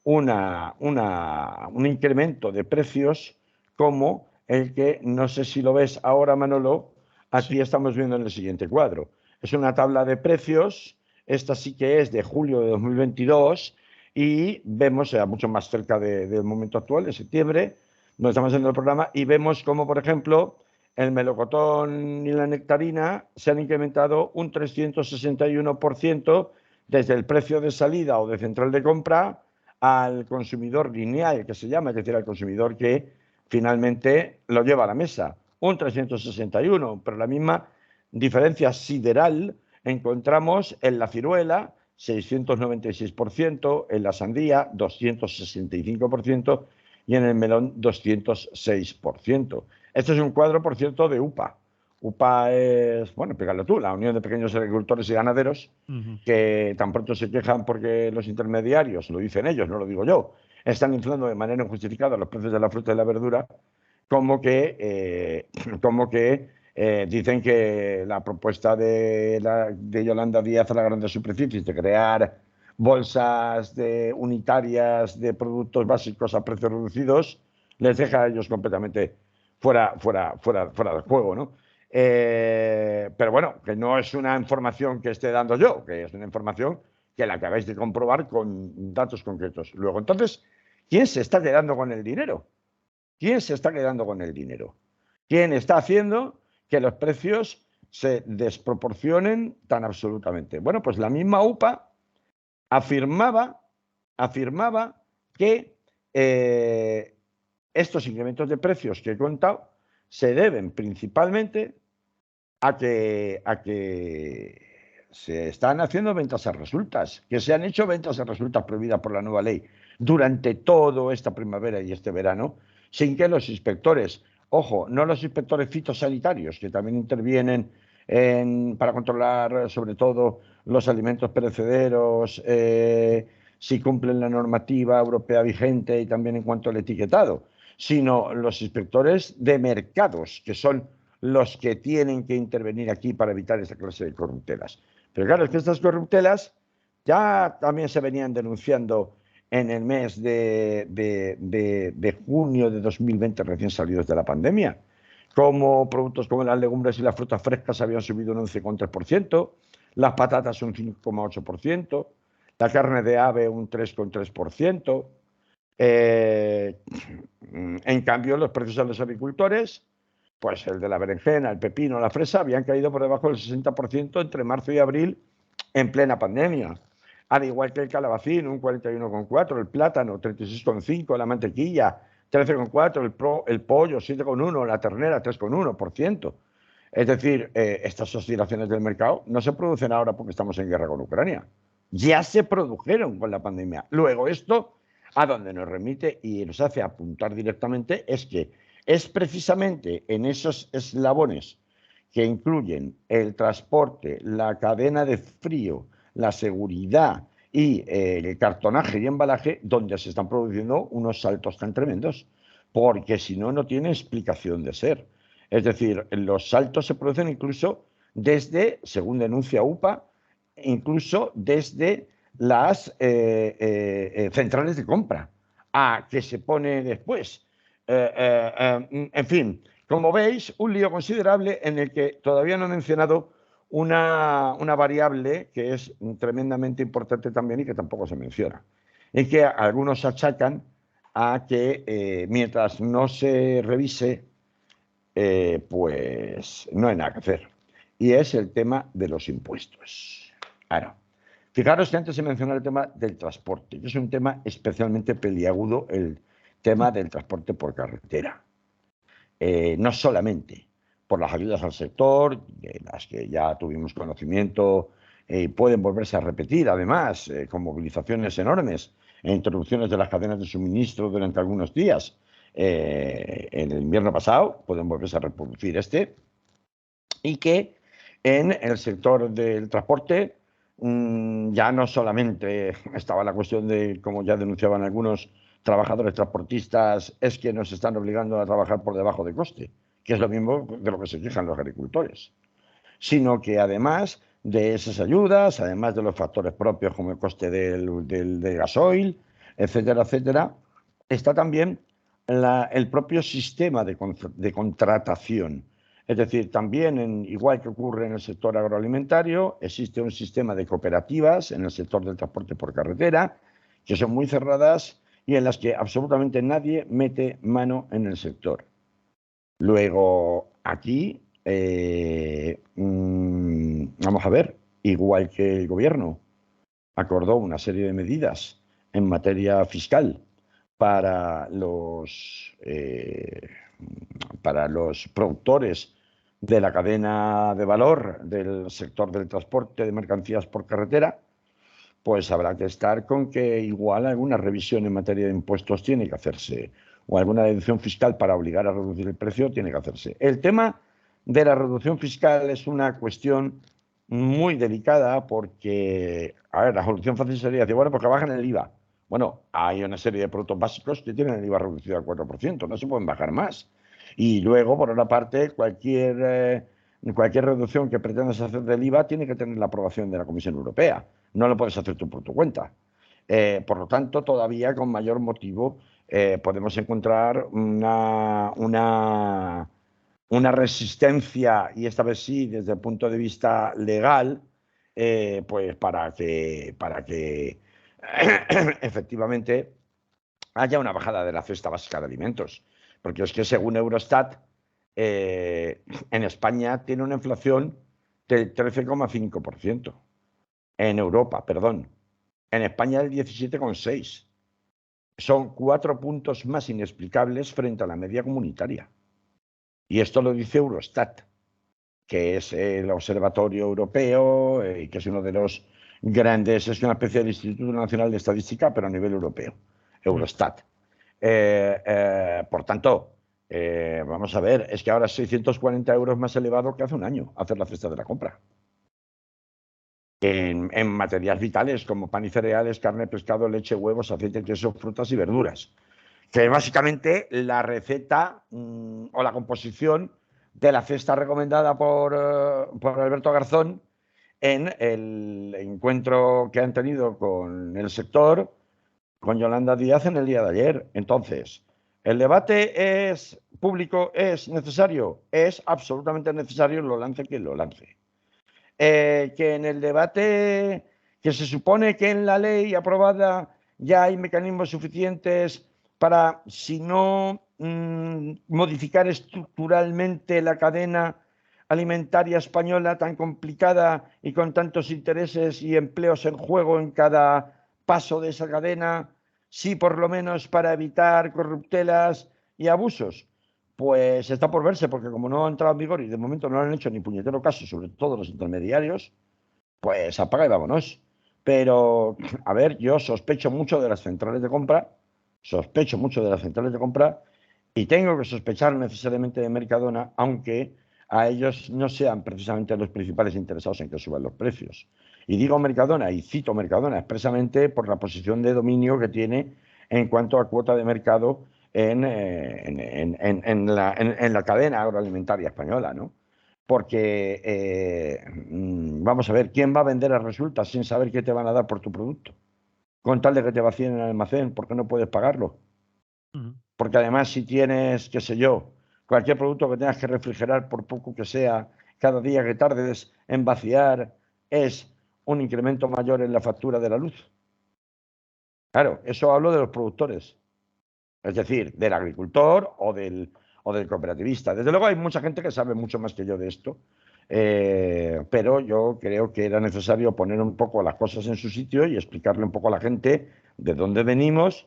un incremento de precios como el que, no sé si lo ves ahora, Manolo, aquí estamos viendo en el siguiente cuadro. Es una tabla de precios, esta sí que es de julio de 2022 y vemos, mucho más cerca del momento actual, de septiembre, donde estamos haciendo el programa, y vemos como, por ejemplo, el melocotón y la nectarina se han incrementado un 361% desde el precio de salida o de central de compra al consumidor lineal, que se llama, es decir, al consumidor que finalmente lo lleva a la mesa. Un 361, pero la misma diferencia sideral encontramos en la ciruela, 696%, en la sandía, 265%, y en el melón, 206%. Este es un cuadro, por cierto, de UPA. UPA es, bueno, explícalo tú, la Unión de Pequeños Agricultores y Ganaderos, que tan pronto se quejan porque los intermediarios, lo dicen ellos, no lo digo yo, están inflando de manera injustificada los precios de la fruta y la verdura, como que dicen que la propuesta de Yolanda Díaz a las grandes superficies de crear bolsas unitarias de productos básicos a precios reducidos les deja a ellos completamente fuera del juego, ¿no? Pero bueno, que no es una información que esté dando yo, que es una información que la acabáis de comprobar con datos concretos. Luego, entonces, ¿quién se está quedando con el dinero? ¿Quién se está quedando con el dinero? ¿Quién está haciendo que los precios se desproporcionen tan absolutamente? Bueno, pues la misma UPA afirmaba que estos incrementos de precios que he contado se deben principalmente a que se están haciendo ventas a resultas, que se han hecho ventas a resultas prohibidas por la nueva ley durante toda esta primavera y este verano, sin que los inspectores, ojo, no los inspectores fitosanitarios, que también intervienen para controlar sobre todo los alimentos perecederos, si cumplen la normativa europea vigente y también en cuanto al etiquetado, sino los inspectores de mercados, que son los que tienen que intervenir aquí para evitar esta clase de corruptelas. Pero claro, es que estas corruptelas ya también se venían denunciando en el mes de junio de 2020, recién salidos de la pandemia, como productos como las legumbres y las frutas frescas habían subido un 11,3%, las patatas un 5,8%, la carne de ave un 3,3%. En cambio, los precios a los agricultores, pues el de la berenjena, el pepino, la fresa, habían caído por debajo del 60% entre marzo y abril en plena pandemia. Al igual que el calabacín, un 41,4%, el plátano, 36,5%, la mantequilla, 13,4%, el pollo, 7,1%, la ternera, 3,1%. Es decir, estas oscilaciones del mercado no se producen ahora porque estamos en guerra con Ucrania. Ya se produjeron con la pandemia. Luego, esto a donde nos remite y nos hace apuntar directamente es que es precisamente en esos eslabones que incluyen el transporte, la cadena de frío, la seguridad y el cartonaje y embalaje, donde se están produciendo unos saltos tan tremendos, porque si no, no tiene explicación de ser. Es decir, los saltos se producen incluso desde, según denuncia UPA, incluso desde las centrales de compra, a que se pone después. En fin, como veis, un lío considerable en el que todavía no he mencionado una variable que es tremendamente importante también y que tampoco se menciona, y que algunos achacan a que mientras no se revise, pues no hay nada que hacer. Y es el tema de los impuestos. Ahora, fijaros que antes se mencionó el tema del transporte, que es un tema especialmente peliagudo, el tema del transporte por carretera. No solamente por las ayudas al sector, de las que ya tuvimos conocimiento, pueden volverse a repetir, además, con movilizaciones enormes e interrupciones de las cadenas de suministro durante algunos días. En el invierno pasado pueden volverse a reproducir y que en el sector del transporte ya no solamente estaba la cuestión de, como ya denunciaban algunos trabajadores transportistas, es que nos están obligando a trabajar por debajo de coste, que es lo mismo de lo que se quejan los agricultores, sino que además de esas ayudas, además de los factores propios como el coste del gasoil, etcétera, etcétera, está también el propio sistema de contratación. Es decir, también, igual que ocurre en el sector agroalimentario, existe un sistema de cooperativas en el sector del transporte por carretera, que son muy cerradas y en las que absolutamente nadie mete mano en el sector. Luego, aquí, vamos a ver, igual que el gobierno acordó una serie de medidas en materia fiscal para los productores de la cadena de valor del sector del transporte de mercancías por carretera, pues habrá que estar con que igual alguna revisión en materia de impuestos tiene que hacerse, o alguna deducción fiscal para obligar a reducir el precio tiene que hacerse. El tema de la reducción fiscal es una cuestión muy delicada porque, a ver, la solución fácil sería decir, bueno, pues que bajen el IVA. Bueno, hay una serie de productos básicos que tienen el IVA reducido al 4%, no se pueden bajar más. Y luego, por otra parte, cualquier reducción que pretendas hacer del IVA tiene que tener la aprobación de la Comisión Europea. No lo puedes hacer tú por tu cuenta. Por lo tanto, todavía con mayor motivo podemos encontrar una resistencia, y esta vez sí, desde el punto de vista legal, pues para que efectivamente haya una bajada de la cesta básica de alimentos. Porque es que según Eurostat, en España tiene una inflación del 13,5%. En Europa, perdón. En España el 17,6%. Son 4 puntos más inexplicables frente a la media comunitaria. Y esto lo dice Eurostat, que es el observatorio europeo, que es uno de los grandes, es una especie del Instituto Nacional de Estadística, pero a nivel europeo, Eurostat. Por tanto, vamos a ver, es que ahora es 640 euros más elevado que hace un año hacer la cesta de la compra. En materias vitales como pan y cereales, carne, pescado, leche, huevos, aceite, queso, frutas y verduras. Que es básicamente la receta o la composición de la cesta recomendada por Alberto Garzón en el encuentro que han tenido con el sector, con Yolanda Díaz en el día de ayer. Entonces, ¿el debate es público? ¿Es necesario? Es absolutamente necesario, lo lance quien lo lance. Que en el debate, que se supone que en la ley aprobada ya hay mecanismos suficientes para, si no modificar estructuralmente la cadena alimentaria española tan complicada y con tantos intereses y empleos en juego en cada paso de esa cadena, sí por lo menos para evitar corruptelas y abusos. Pues está por verse, porque como no ha entrado en vigor y de momento no le han hecho ni puñetero caso, sobre todo los intermediarios, pues apaga y vámonos. Pero, a ver, yo sospecho mucho de las centrales de compra, y tengo que sospechar necesariamente de Mercadona, aunque a ellos no sean precisamente los principales interesados en que suban los precios. Y digo Mercadona, y cito Mercadona expresamente por la posición de dominio que tiene en cuanto a cuota de mercado en la cadena agroalimentaria española, ¿no? Porque, vamos a ver, ¿quién va a vender a resultas sin saber qué te van a dar por tu producto? Con tal de que te vacíen el almacén, porque no puedes pagarlo. Porque además si tienes, qué sé yo, cualquier producto que tengas que refrigerar, por poco que sea, cada día que tardes en vaciar, es un incremento mayor en la factura de la luz. Claro, eso hablo de los productores, es decir, del agricultor o del cooperativista. Desde luego hay mucha gente que sabe mucho más que yo de esto, pero yo creo que era necesario poner un poco las cosas en su sitio y explicarle un poco a la gente de dónde venimos,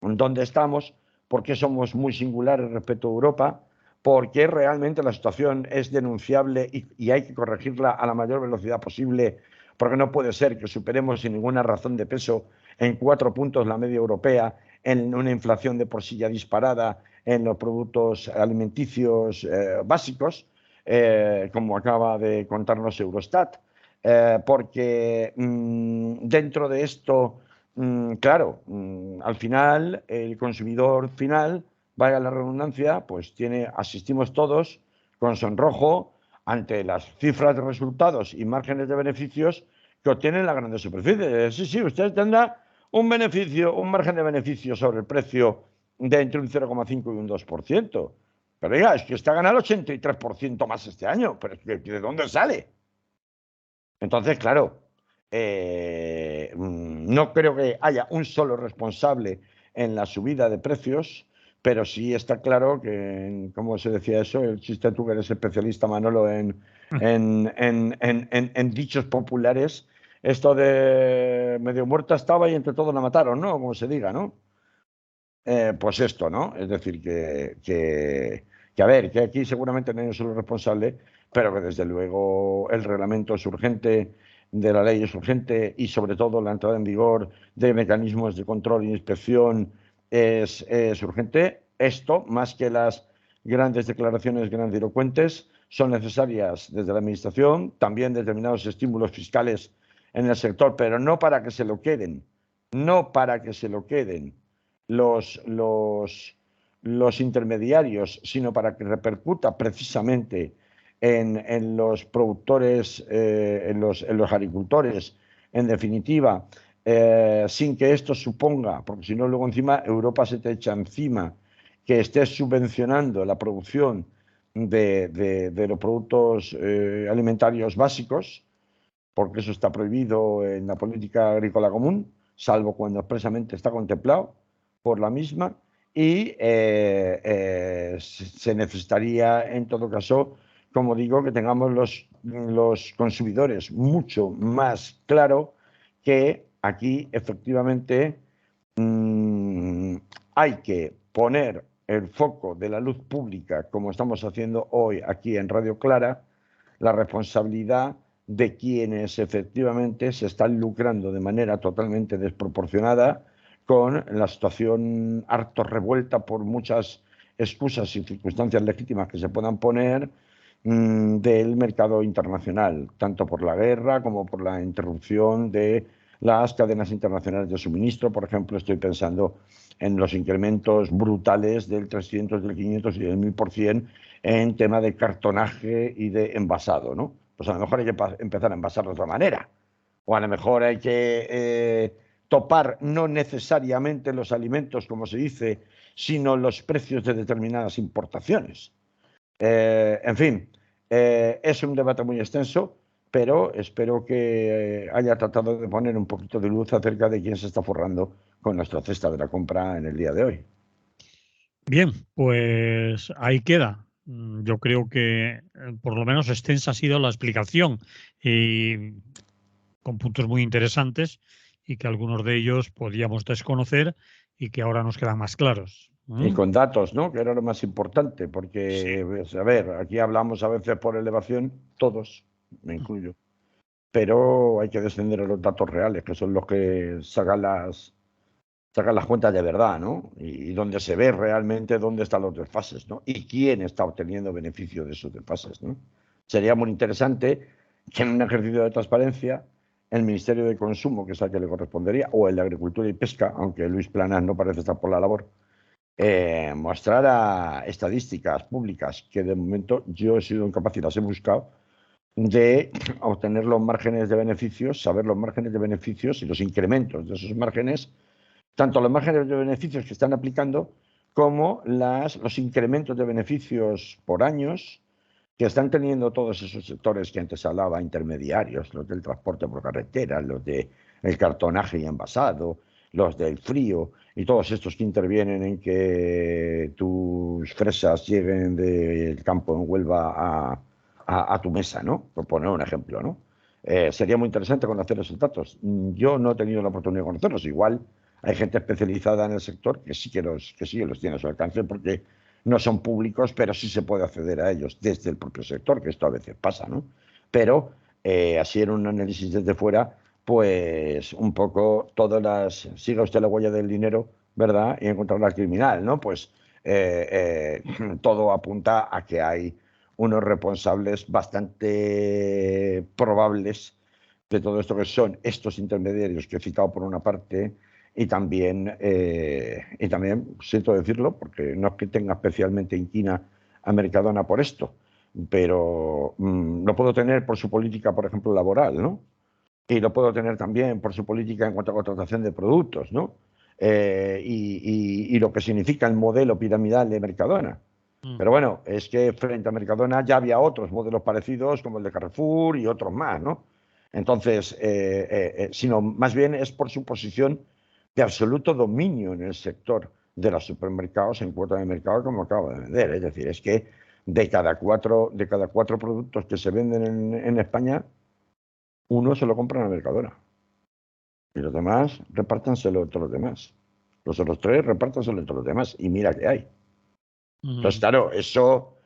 dónde estamos, por qué somos muy singulares respecto a Europa, por qué realmente la situación es denunciable y hay que corregirla a la mayor velocidad posible, porque no puede ser que superemos sin ninguna razón de peso en 4 puntos la media europea, en una inflación de por sí ya disparada en los productos alimenticios básicos, como acaba de contarnos Eurostat, porque dentro de esto, claro, al final el consumidor final, vaya la redundancia, pues asistimos todos con sonrojo ante las cifras de resultados y márgenes de beneficios que obtienen las grandes superficies. Sí, sí, usted tendrá un margen de beneficio sobre el precio de entre un 0,5 y un 2%. Pero oiga, es que usted ha ganado el 83% más este año. Pero es que, ¿de dónde sale? Entonces, claro, no creo que haya un solo responsable en la subida de precios, pero sí está claro que, como se decía eso, el chiste tú que eres especialista, Manolo, en dichos populares, esto de medio muerta estaba y entre todos la mataron, ¿no? Como se diga, ¿no? Pues esto, ¿no? Es decir, que a ver, que aquí seguramente no hay un solo responsable, pero que desde luego el reglamento es urgente, de la ley es urgente y sobre todo la entrada en vigor de mecanismos de control e inspección es urgente. Esto, más que las grandes declaraciones grandilocuentes, son necesarias desde la Administración, también determinados estímulos fiscales en el sector, pero no para que se lo queden, no para que se lo queden los, los, los intermediarios, sino para que repercuta precisamente en los productores, en los agricultores, en definitiva, sin que esto suponga, porque si no luego encima Europa se te echa encima, que estés subvencionando la producción de los productos alimentarios básicos, porque eso está prohibido en la política agrícola común, salvo cuando expresamente está contemplado por la misma, y se necesitaría en todo caso, como digo, que tengamos los consumidores mucho más claro que aquí efectivamente hay que poner el foco de la luz pública, como estamos haciendo hoy aquí en Radio Clara, la responsabilidad de quienes efectivamente se están lucrando de manera totalmente desproporcionada con la situación harto revuelta por muchas excusas y circunstancias legítimas que se puedan poner del mercado internacional, tanto por la guerra como por la interrupción de las cadenas internacionales de suministro. Por ejemplo, estoy pensando en los incrementos brutales del 300, del 500 y del 1000% en tema de cartonaje y de envasado, ¿no? Pues a lo mejor hay que empezar a envasar de otra manera. O a lo mejor hay que topar no necesariamente los alimentos, como se dice, sino los precios de determinadas importaciones. En fin, es un debate muy extenso, pero espero que haya tratado de poner un poquito de luz acerca de quién se está forrando con nuestra cesta de la compra en el día de hoy. Bien, pues ahí queda. Yo creo que por lo menos extensa ha sido la explicación y con puntos muy interesantes y que algunos de ellos podíamos desconocer y que ahora nos quedan más claros. Y con datos, ¿no? Que era lo más importante, Sí. porque, pues, a ver, aquí hablamos a veces por elevación, todos, me incluyo, pero hay que descender a los datos reales, que son los que sacan sacar las cuentas de verdad, ¿no? Y donde se ve realmente dónde están los desfases, ¿no? Y quién está obteniendo beneficio de esos desfases, ¿no? Sería muy interesante que en un ejercicio de transparencia el Ministerio de Consumo, que es al que le correspondería, o el de Agricultura y Pesca, aunque Luis Planas no parece estar por la labor, mostrara estadísticas públicas que de momento yo he sido incapaz y las he buscado, de obtener los márgenes de beneficios, saber los márgenes de beneficios y los incrementos de esos márgenes, tanto los márgenes de beneficios que están aplicando como los incrementos de beneficios por años que están teniendo todos esos sectores que antes hablaba, intermediarios, los del transporte por carretera, los del cartonaje y envasado, los del frío y todos estos que intervienen en que tus fresas lleguen del campo en Huelva a tu mesa, ¿no? Por poner un ejemplo, ¿no? Sería muy interesante conocer esos datos. Yo no he tenido la oportunidad de conocerlos. Igual hay gente especializada en el sector que sí que los tiene a su alcance porque no son públicos, pero sí se puede acceder a ellos desde el propio sector, que esto a veces pasa, ¿no? Pero así en un análisis desde fuera, pues un poco todas siga usted la huella del dinero, ¿verdad? Y encontrarla al criminal, ¿no? Pues todo apunta a que hay unos responsables bastante probables de todo esto, que son estos intermediarios que he citado por una parte, y también siento decirlo, porque no es que tenga especialmente inquina a Mercadona por esto, pero lo puedo tener por su política, por ejemplo, laboral, ¿no? Y lo puedo tener también por su política en cuanto a contratación de productos, ¿no? Y lo que significa el modelo piramidal de Mercadona. Pero bueno, es que frente a Mercadona ya había otros modelos parecidos, como el de Carrefour y otros más, ¿no? Entonces, sino más bien es por su posición de absoluto dominio en el sector de los supermercados en cuota de mercado, como acabo de vender. Es decir, es que de cada cuatro productos que se venden en España, uno se lo compran a Mercadona. Y los demás, repártanselo entre los demás. Los otros tres, repártanselo entre los demás. Y mira que hay. Entonces, claro, eso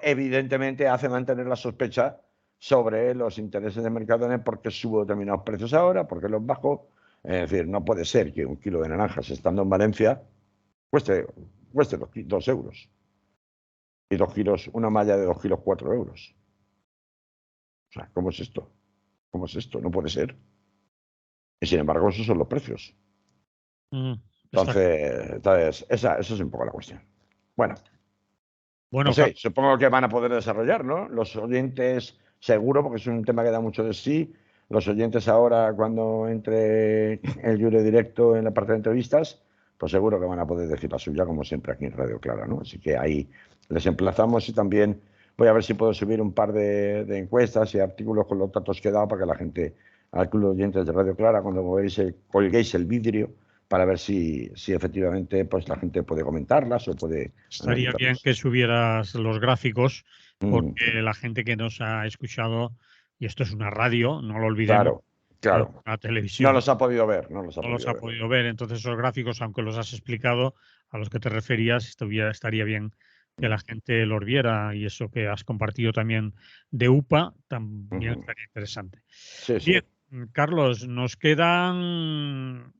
evidentemente hace mantener la sospecha sobre los intereses de Mercadona, porque subo determinados precios ahora, porque los bajo. Es decir, no puede ser que un kilo de naranjas estando en Valencia cueste 2 euros. Y 2 kilos, una malla de 2 kilos, 4 euros. O sea, ¿cómo es esto? ¿Cómo es esto? No puede ser. Y sin embargo, esos son los precios. Entonces esa es un poco la cuestión. Bueno, no sé, supongo que van a poder desarrollar, ¿no? Los oyentes, seguro, porque es un tema que da mucho de sí. Los oyentes ahora, cuando entre el Yure Directo en la parte de entrevistas, pues seguro que van a poder decir la suya, como siempre aquí en Radio Clara, ¿no? Así que ahí les emplazamos, y también voy a ver si puedo subir un par de encuestas y artículos con los datos que he dado para que la gente, al club de oyentes de Radio Clara, cuando colguéis el vidrio, para ver si efectivamente pues la gente puede comentarlas o puede Estaría bien analizarlas. que subieras los gráficos, porque la gente que nos ha escuchado, y esto es una radio, no lo olvidemos, Claro, no es claro. una No televisión, los ha podido ver, no los ha no los podido ha ver. podido ver. Entonces esos gráficos, aunque los has explicado, a los que te referías, estaría bien que la gente los viera, y eso que has compartido también de UPA también estaría interesante. Sí, sí. Bien, Carlos, nos quedan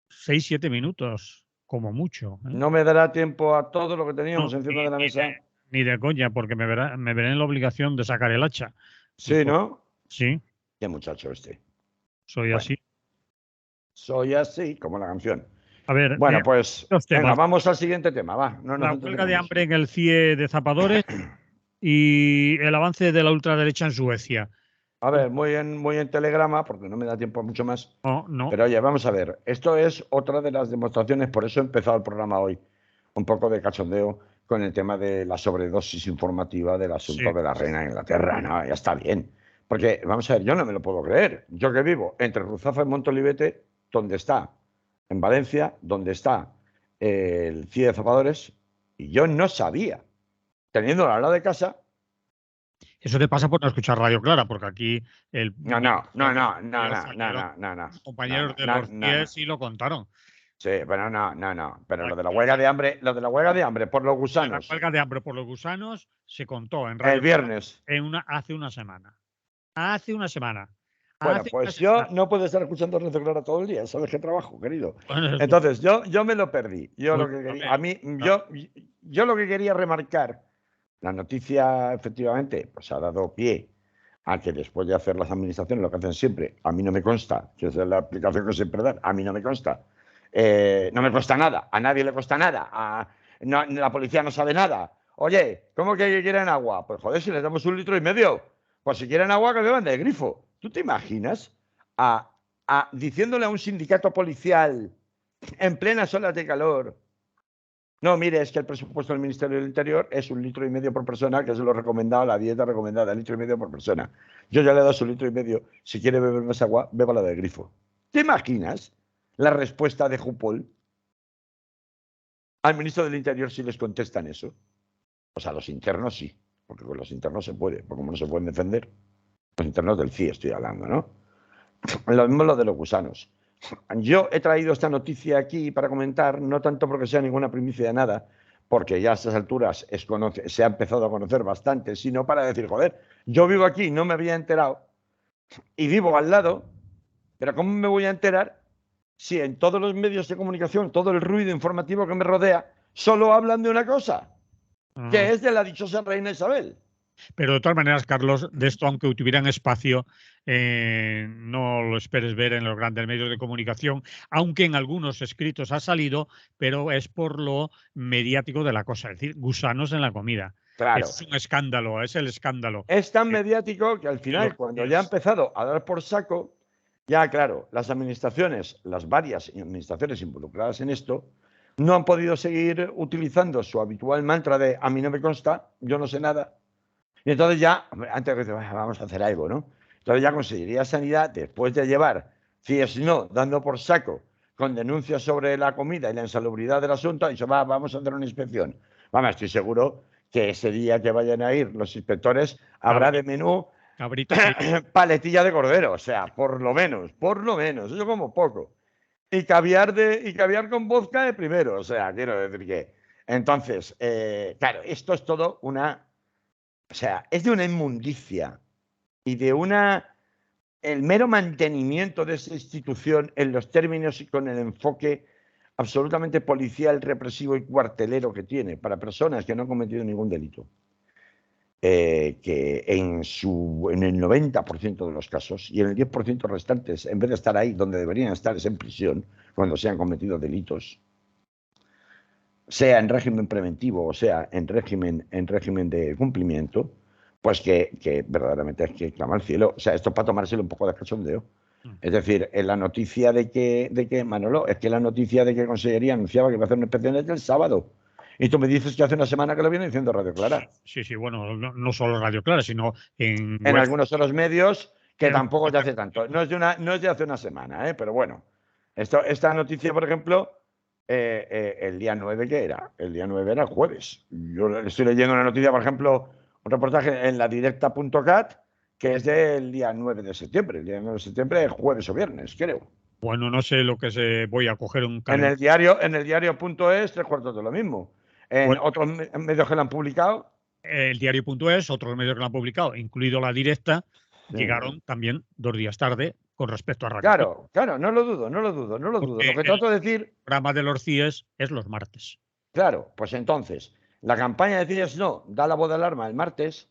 6, 7 minutos, como mucho, ¿eh? No me dará tiempo a todo lo que No, teníamos encima de la mesa. ni de coña, porque me veré en la obligación de sacar el hacha. Sí, ¿no? Sí, Qué muchacho este. soy Bueno, así. soy así, como la canción. A ver, Bueno, pues dos venga, temas. vamos al siguiente tema, va. No nos La huelga de entretengamos. hambre en el CIE de zapadores y el avance de la ultraderecha en Suecia. A ver, muy en telegrama, porque no me da tiempo a mucho más. No, no. Pero oye, vamos a ver. Esto es otra de las demostraciones, por eso he empezado el programa hoy, un poco de cachondeo con el tema de la sobredosis informativa del asunto Sí. de la reina de Inglaterra. No, ya está bien. Porque, vamos a ver, yo no me lo puedo creer. Yo que vivo entre Ruzafa y Montolivete, donde está, en Valencia, donde está el CIE de Zapadores, y yo no sabía, teniéndolo al lado de casa. Eso te pasa por no escuchar Radio Clara, porque aquí el, No, no, no, no, no, ellos no, no, salieron, no, no, no, los no, compañeros de no, los no, no. CIE sí lo contaron. Sí, pero no, no, no. Pero lo de la Aquí, huelga de hambre, por los la gusanos, huelga de hambre por los gusanos se contó en el Radio Clara viernes. hace una semana. Hace una semana. Bueno, pues yo no puedo estar escuchando Radio Clara todo el día, sabes que trabajo, querido. Bueno, Entonces, yo me lo perdí. Yo pues, lo que quería, a a mí, ver, yo lo que quería remarcar, la noticia efectivamente, pues ha dado pie a que después de hacer las administraciones lo que hacen siempre, a mí no me consta, que es la aplicación que siempre dan, a mí no me consta, no me cuesta nada, a nadie le cuesta nada, la policía no sabe nada. Oye, ¿cómo que quieren agua? Pues joder, si les damos 1,5 litros, pues si quieren agua que beban del grifo. ¿Tú te imaginas diciéndole a un sindicato policial en plenas olas de calor? No, mire, es que el presupuesto del Ministerio del Interior es 1,5 litros por persona, que es lo recomendado, la dieta recomendada, 1,5 litros por persona. Yo ya le he dado 1,5 litros. Si quiere beber más agua, bébala del grifo. ¿Te imaginas la respuesta de Jupol al ministro del Interior si les contestan eso? Pues a los internos sí, porque con los internos se puede, porque como no se pueden defender, los internos del CIE estoy hablando, ¿no? Lo mismo lo de los gusanos. Yo he traído esta noticia aquí para comentar, no tanto porque sea ninguna primicia de nada, porque ya a estas alturas se ha empezado a conocer bastante, sino para decir, joder, yo vivo aquí, no me había enterado, y vivo al lado, pero ¿cómo me voy a enterar si en todos los medios de comunicación, todo el ruido informativo que me rodea, solo hablan de una cosa, que es de la dichosa reina Isabel? pero de todas maneras, Carlos, de esto, aunque tuvieran espacio, no lo esperes ver en los grandes medios de comunicación, aunque en algunos escritos ha salido, pero es por lo mediático de la cosa, es decir, gusanos en la comida. Claro. Es un escándalo, es el escándalo. Es tan mediático que al final, cuando ya ha empezado a dar por saco, ya claro, las administraciones, las varias administraciones involucradas en esto, no han podido seguir utilizando su habitual mantra de a mí no me consta, yo no sé nada. Y entonces ya, antes de decir, vamos a hacer algo, ¿no? Entonces ya Consejería de Sanidad, después de llevar, si no, dando por saco, con denuncias sobre la comida y la insalubridad del asunto, ha dicho, vamos a hacer una inspección. Vamos, estoy seguro que ese día que vayan a ir los inspectores habrá de menú Cabrito, paletilla de cordero, o sea, por lo menos, eso como poco. Y caviar con vodka de primero, o sea, quiero decir que. Entonces, claro, esto es todo o sea, es de una inmundicia y el mero mantenimiento de esa institución en los términos y con el enfoque absolutamente policial, represivo y cuartelero que tiene para personas que no han cometido ningún delito. Que en el 90% de los casos y en el 10% restantes, en vez de estar ahí donde deberían estar, es en prisión, cuando se han cometido delitos, sea en régimen preventivo o sea en régimen de cumplimiento, pues que verdaderamente es que clama al cielo. O sea, esto es para tomárselo un poco de cachondeo. Es decir, en la noticia de que Manolo, es que la noticia de que Consellería anunciaba que iba a hacer una inspección es del sábado. Y tú me dices que hace una semana que lo viene diciendo Radio Clara. Sí, bueno, no solo Radio Clara, sino en algunos otros medios que tampoco es de hace tanto. No es de hace una semana, pero bueno. Esta noticia, por ejemplo, el día 9, ¿qué era? El día 9 era el jueves. Yo estoy leyendo una noticia, por ejemplo, un reportaje en ladirecta.cat, que es del día 9 de septiembre. El día 9 de septiembre es jueves o viernes, creo. Bueno, no sé lo que voy a coger un calendario. En el diario.es, 3/4 de lo mismo. En otros medios que lo han publicado. El diario.es, otros medios que lo han publicado, incluido La Directa, llegaron también 2 días tarde con respecto a Radio. Claro, no lo dudo. Lo que trato de decir. El programa de los CIES es los martes. Claro, pues entonces, la campaña de CIES no da la voz de alarma el martes.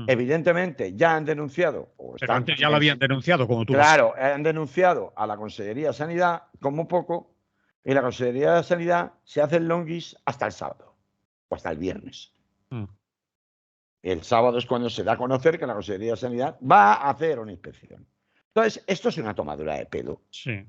Evidentemente ya han denunciado. Pero antes ya lo habían denunciado, como tú. Claro, han denunciado a la Consellería de Sanidad como poco, y la Consellería de Sanidad se hace el longuis hasta el sábado o hasta el viernes. El sábado es cuando se da a conocer que la Consellería de Sanidad va a hacer una inspección. Entonces, esto es una tomadura de pelo. Sí.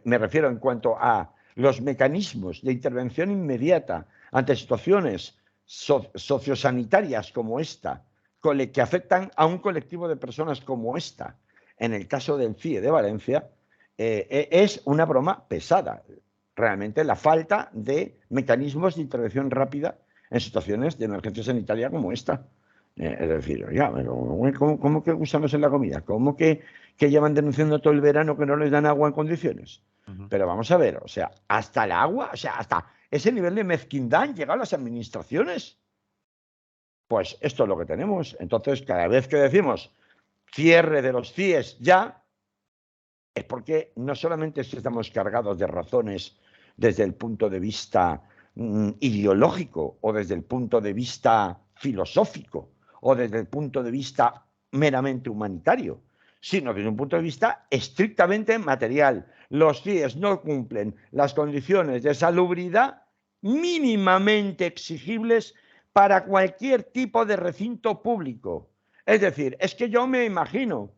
Me refiero en cuanto a los mecanismos de intervención inmediata ante situaciones sociosanitarias como esta, que afectan a un colectivo de personas como esta, en el caso del CIE de Valencia, es una broma pesada. Realmente la falta de mecanismos de intervención rápida en situaciones de emergencia sanitaria como esta. Es decir, oiga, ¿cómo que gusanos en la comida? ¿Cómo que llevan denunciando todo el verano que no les dan agua en condiciones? Pero vamos a ver, o sea, hasta el agua, o sea, hasta ese nivel de mezquindad han llegado las administraciones. Pues esto es lo que tenemos. Entonces, cada vez que decimos cierre de los CIES ya, es porque no solamente estamos cargados de razones desde el punto de vista ideológico o desde el punto de vista filosófico o desde el punto de vista meramente humanitario, sino desde un punto de vista estrictamente material. Los CIES no cumplen las condiciones de salubridad mínimamente exigibles para cualquier tipo de recinto público. Es decir, es que yo me imagino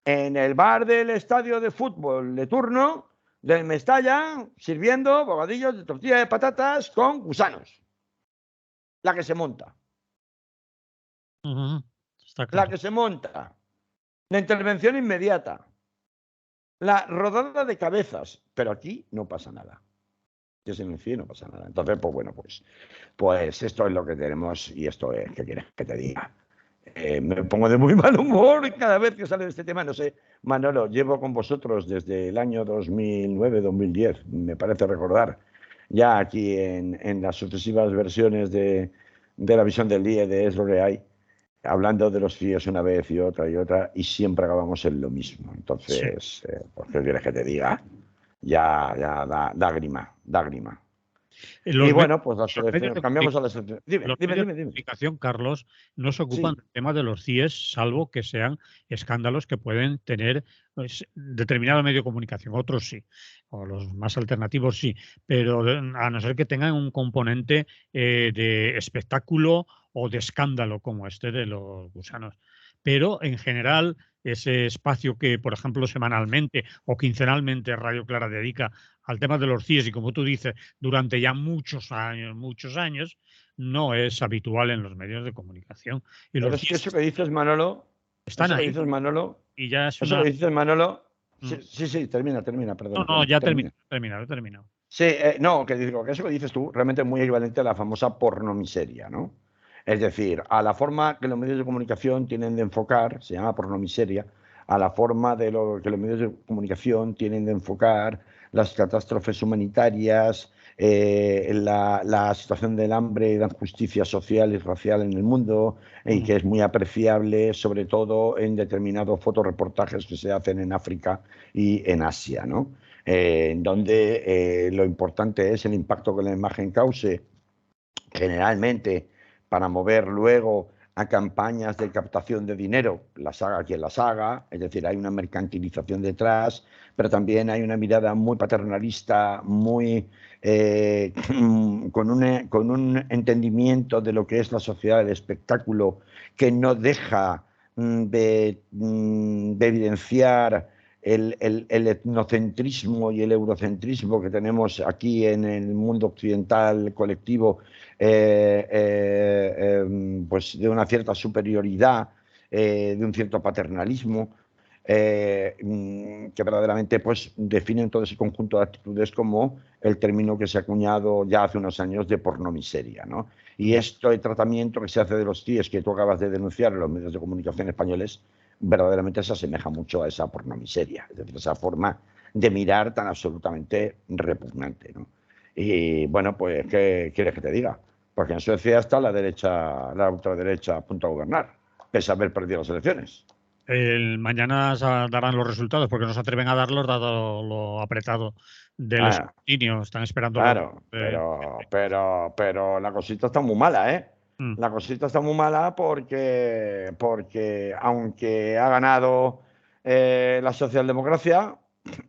en el bar del estadio de fútbol de turno del Mestalla sirviendo bocadillos de tortilla de patatas con gusanos. La que se monta. Está La claro. que se monta. La intervención inmediata. La rodada de cabezas. Pero aquí no pasa nada. Yo silencio y no pasa nada. Entonces, pues bueno, pues esto es lo que tenemos y esto es, ¿qué quieres que te diga? Me pongo de muy mal humor cada vez que sale de este tema. No sé, Manolo, llevo con vosotros desde el año 2009-2010, me parece recordar, ya aquí en las sucesivas versiones de la visión del día de Es lo que hay, hablando de los CIES una vez y otra, y siempre acabamos en lo mismo. Sí. Entonces, pues, ¿qué quieres que te diga? Ya da grima, da grima. Y Los medios, bueno, pues la los medios selección, de cambiamos a la comunicación, selección. Dime, los dime, medios dime, de dime. comunicación, Carlos, no se ocupan Sí. del tema de los CIES, salvo que sean escándalos que pueden tener pues, determinado medio de comunicación. Otros sí, o los más alternativos sí, pero a no ser que tengan un componente de espectáculo o de escándalo como este de los gusanos. Pero en general, ese espacio que, por ejemplo, semanalmente o quincenalmente Radio Clara dedica al tema de los CIES y, como tú dices, durante ya muchos años, no es habitual en los medios de comunicación. Y Pero los es que CIES eso que dices, Manolo, están ahí y ya es eso que una... dices, Manolo, Mm. sí, termina, No, perdona, no, ya termina. he terminado. Sí, no, que digo, que eso que dices tú realmente es muy equivalente a la famosa pornomiseria, ¿no? Es decir, a la forma que los medios de comunicación tienen de enfocar, se llama pornomiseria, a la forma de lo que los medios de comunicación tienen de enfocar las catástrofes humanitarias, la situación del hambre y la injusticia social y racial en el mundo, y que es muy apreciable, sobre todo en determinados fotoreportajes que se hacen en África y en Asia, ¿no? Donde lo importante es el impacto que la imagen cause, generalmente para mover luego a campañas de captación de dinero, las haga quien las haga, es decir, hay una mercantilización detrás, pero también hay una mirada muy paternalista, muy con un entendimiento de lo que es la sociedad del espectáculo que no deja de evidenciar el etnocentrismo y el eurocentrismo que tenemos aquí en el mundo occidental colectivo, pues de una cierta superioridad, de un cierto paternalismo, que verdaderamente pues definen todo ese conjunto de actitudes como el término que se ha acuñado ya hace unos años de pornomiseria, ¿no? Y esto, el tratamiento que se hace de los CIES que tú acabas de denunciar en los medios de comunicación españoles, verdaderamente se asemeja mucho a esa pornomiseria, es decir, esa forma de mirar tan absolutamente repugnante, ¿no? Y bueno, pues, ¿qué quieres que te diga? Porque en Suecia está la ultraderecha a punto de gobernar, pese a haber perdido las elecciones. Mañana darán los resultados porque no se atreven a darlos dado lo apretado del Ah, escrutinio. Están esperando los... claro, pero la cosita está muy mala, ¿eh? Mm. La cosita está muy mala porque aunque ha ganado la socialdemocracia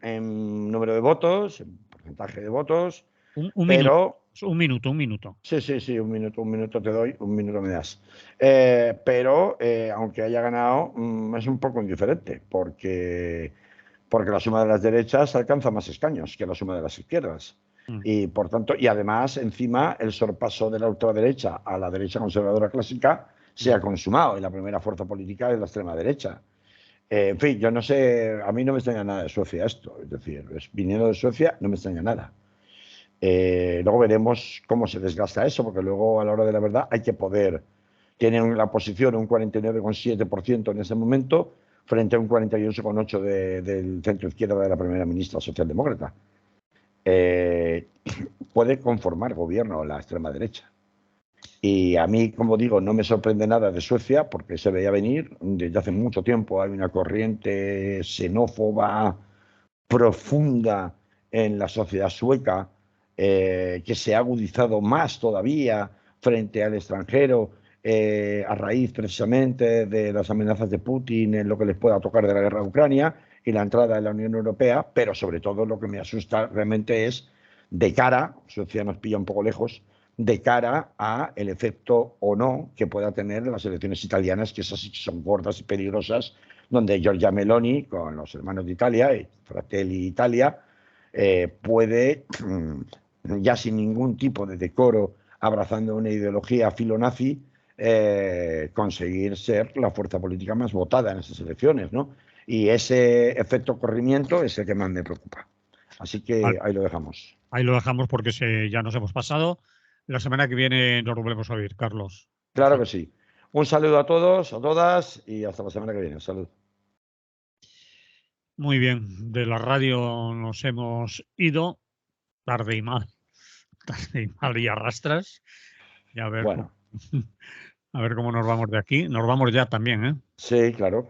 en número de votos, en porcentaje de votos, Un minuto, pero un minuto. sí, un minuto te doy, un minuto me das. Pero aunque haya ganado, es un poco indiferente, porque la suma de las derechas alcanza más escaños que la suma de las izquierdas. Mm. Y por tanto, y además, encima, el sorpaso de la ultraderecha a la derecha conservadora clásica se ha consumado, y la primera fuerza política es la extrema derecha. En fin, yo no sé, a mí no me extraña nada de Suecia esto, es decir, viniendo de Suecia no me extraña nada. Luego veremos cómo se desgasta eso, porque luego a la hora de la verdad hay que poder. Tienen la posición un 49,7% en ese momento, frente a un 48,8% del centro izquierda de la primera ministra socialdemócrata. Puede conformar gobierno la extrema derecha. Y a mí, como digo, no me sorprende nada de Suecia porque se veía venir. Desde hace mucho tiempo hay una corriente xenófoba profunda en la sociedad sueca que se ha agudizado más todavía frente al extranjero a raíz precisamente de las amenazas de Putin en lo que les pueda tocar de la guerra de Ucrania y la entrada en la Unión Europea, pero sobre todo lo que me asusta realmente es de cara, Suecia nos pilla un poco lejos, de cara a el efecto o no que pueda tener las elecciones italianas, que esas sí son gordas y peligrosas, donde Giorgia Meloni, con los hermanos de Italia, y Fratelli Italia, puede, ya sin ningún tipo de decoro, abrazando una ideología filonazi, conseguir ser la fuerza política más votada en esas elecciones, ¿no? Y ese efecto corrimiento es el que más me preocupa. Así que Vale, ahí lo dejamos. ahí lo dejamos porque ya nos hemos pasado. La semana que viene nos volvemos a oír, Carlos. Un Claro que saludo. sí. Un saludo a todos, a todas y hasta la semana que viene. Salud. Muy bien, de la radio nos hemos ido, tarde y mal, tarde y mal y arrastras. Y a ver Bueno, cómo, a ver cómo nos vamos de aquí. Nos vamos ya también, ¿eh? sí, claro.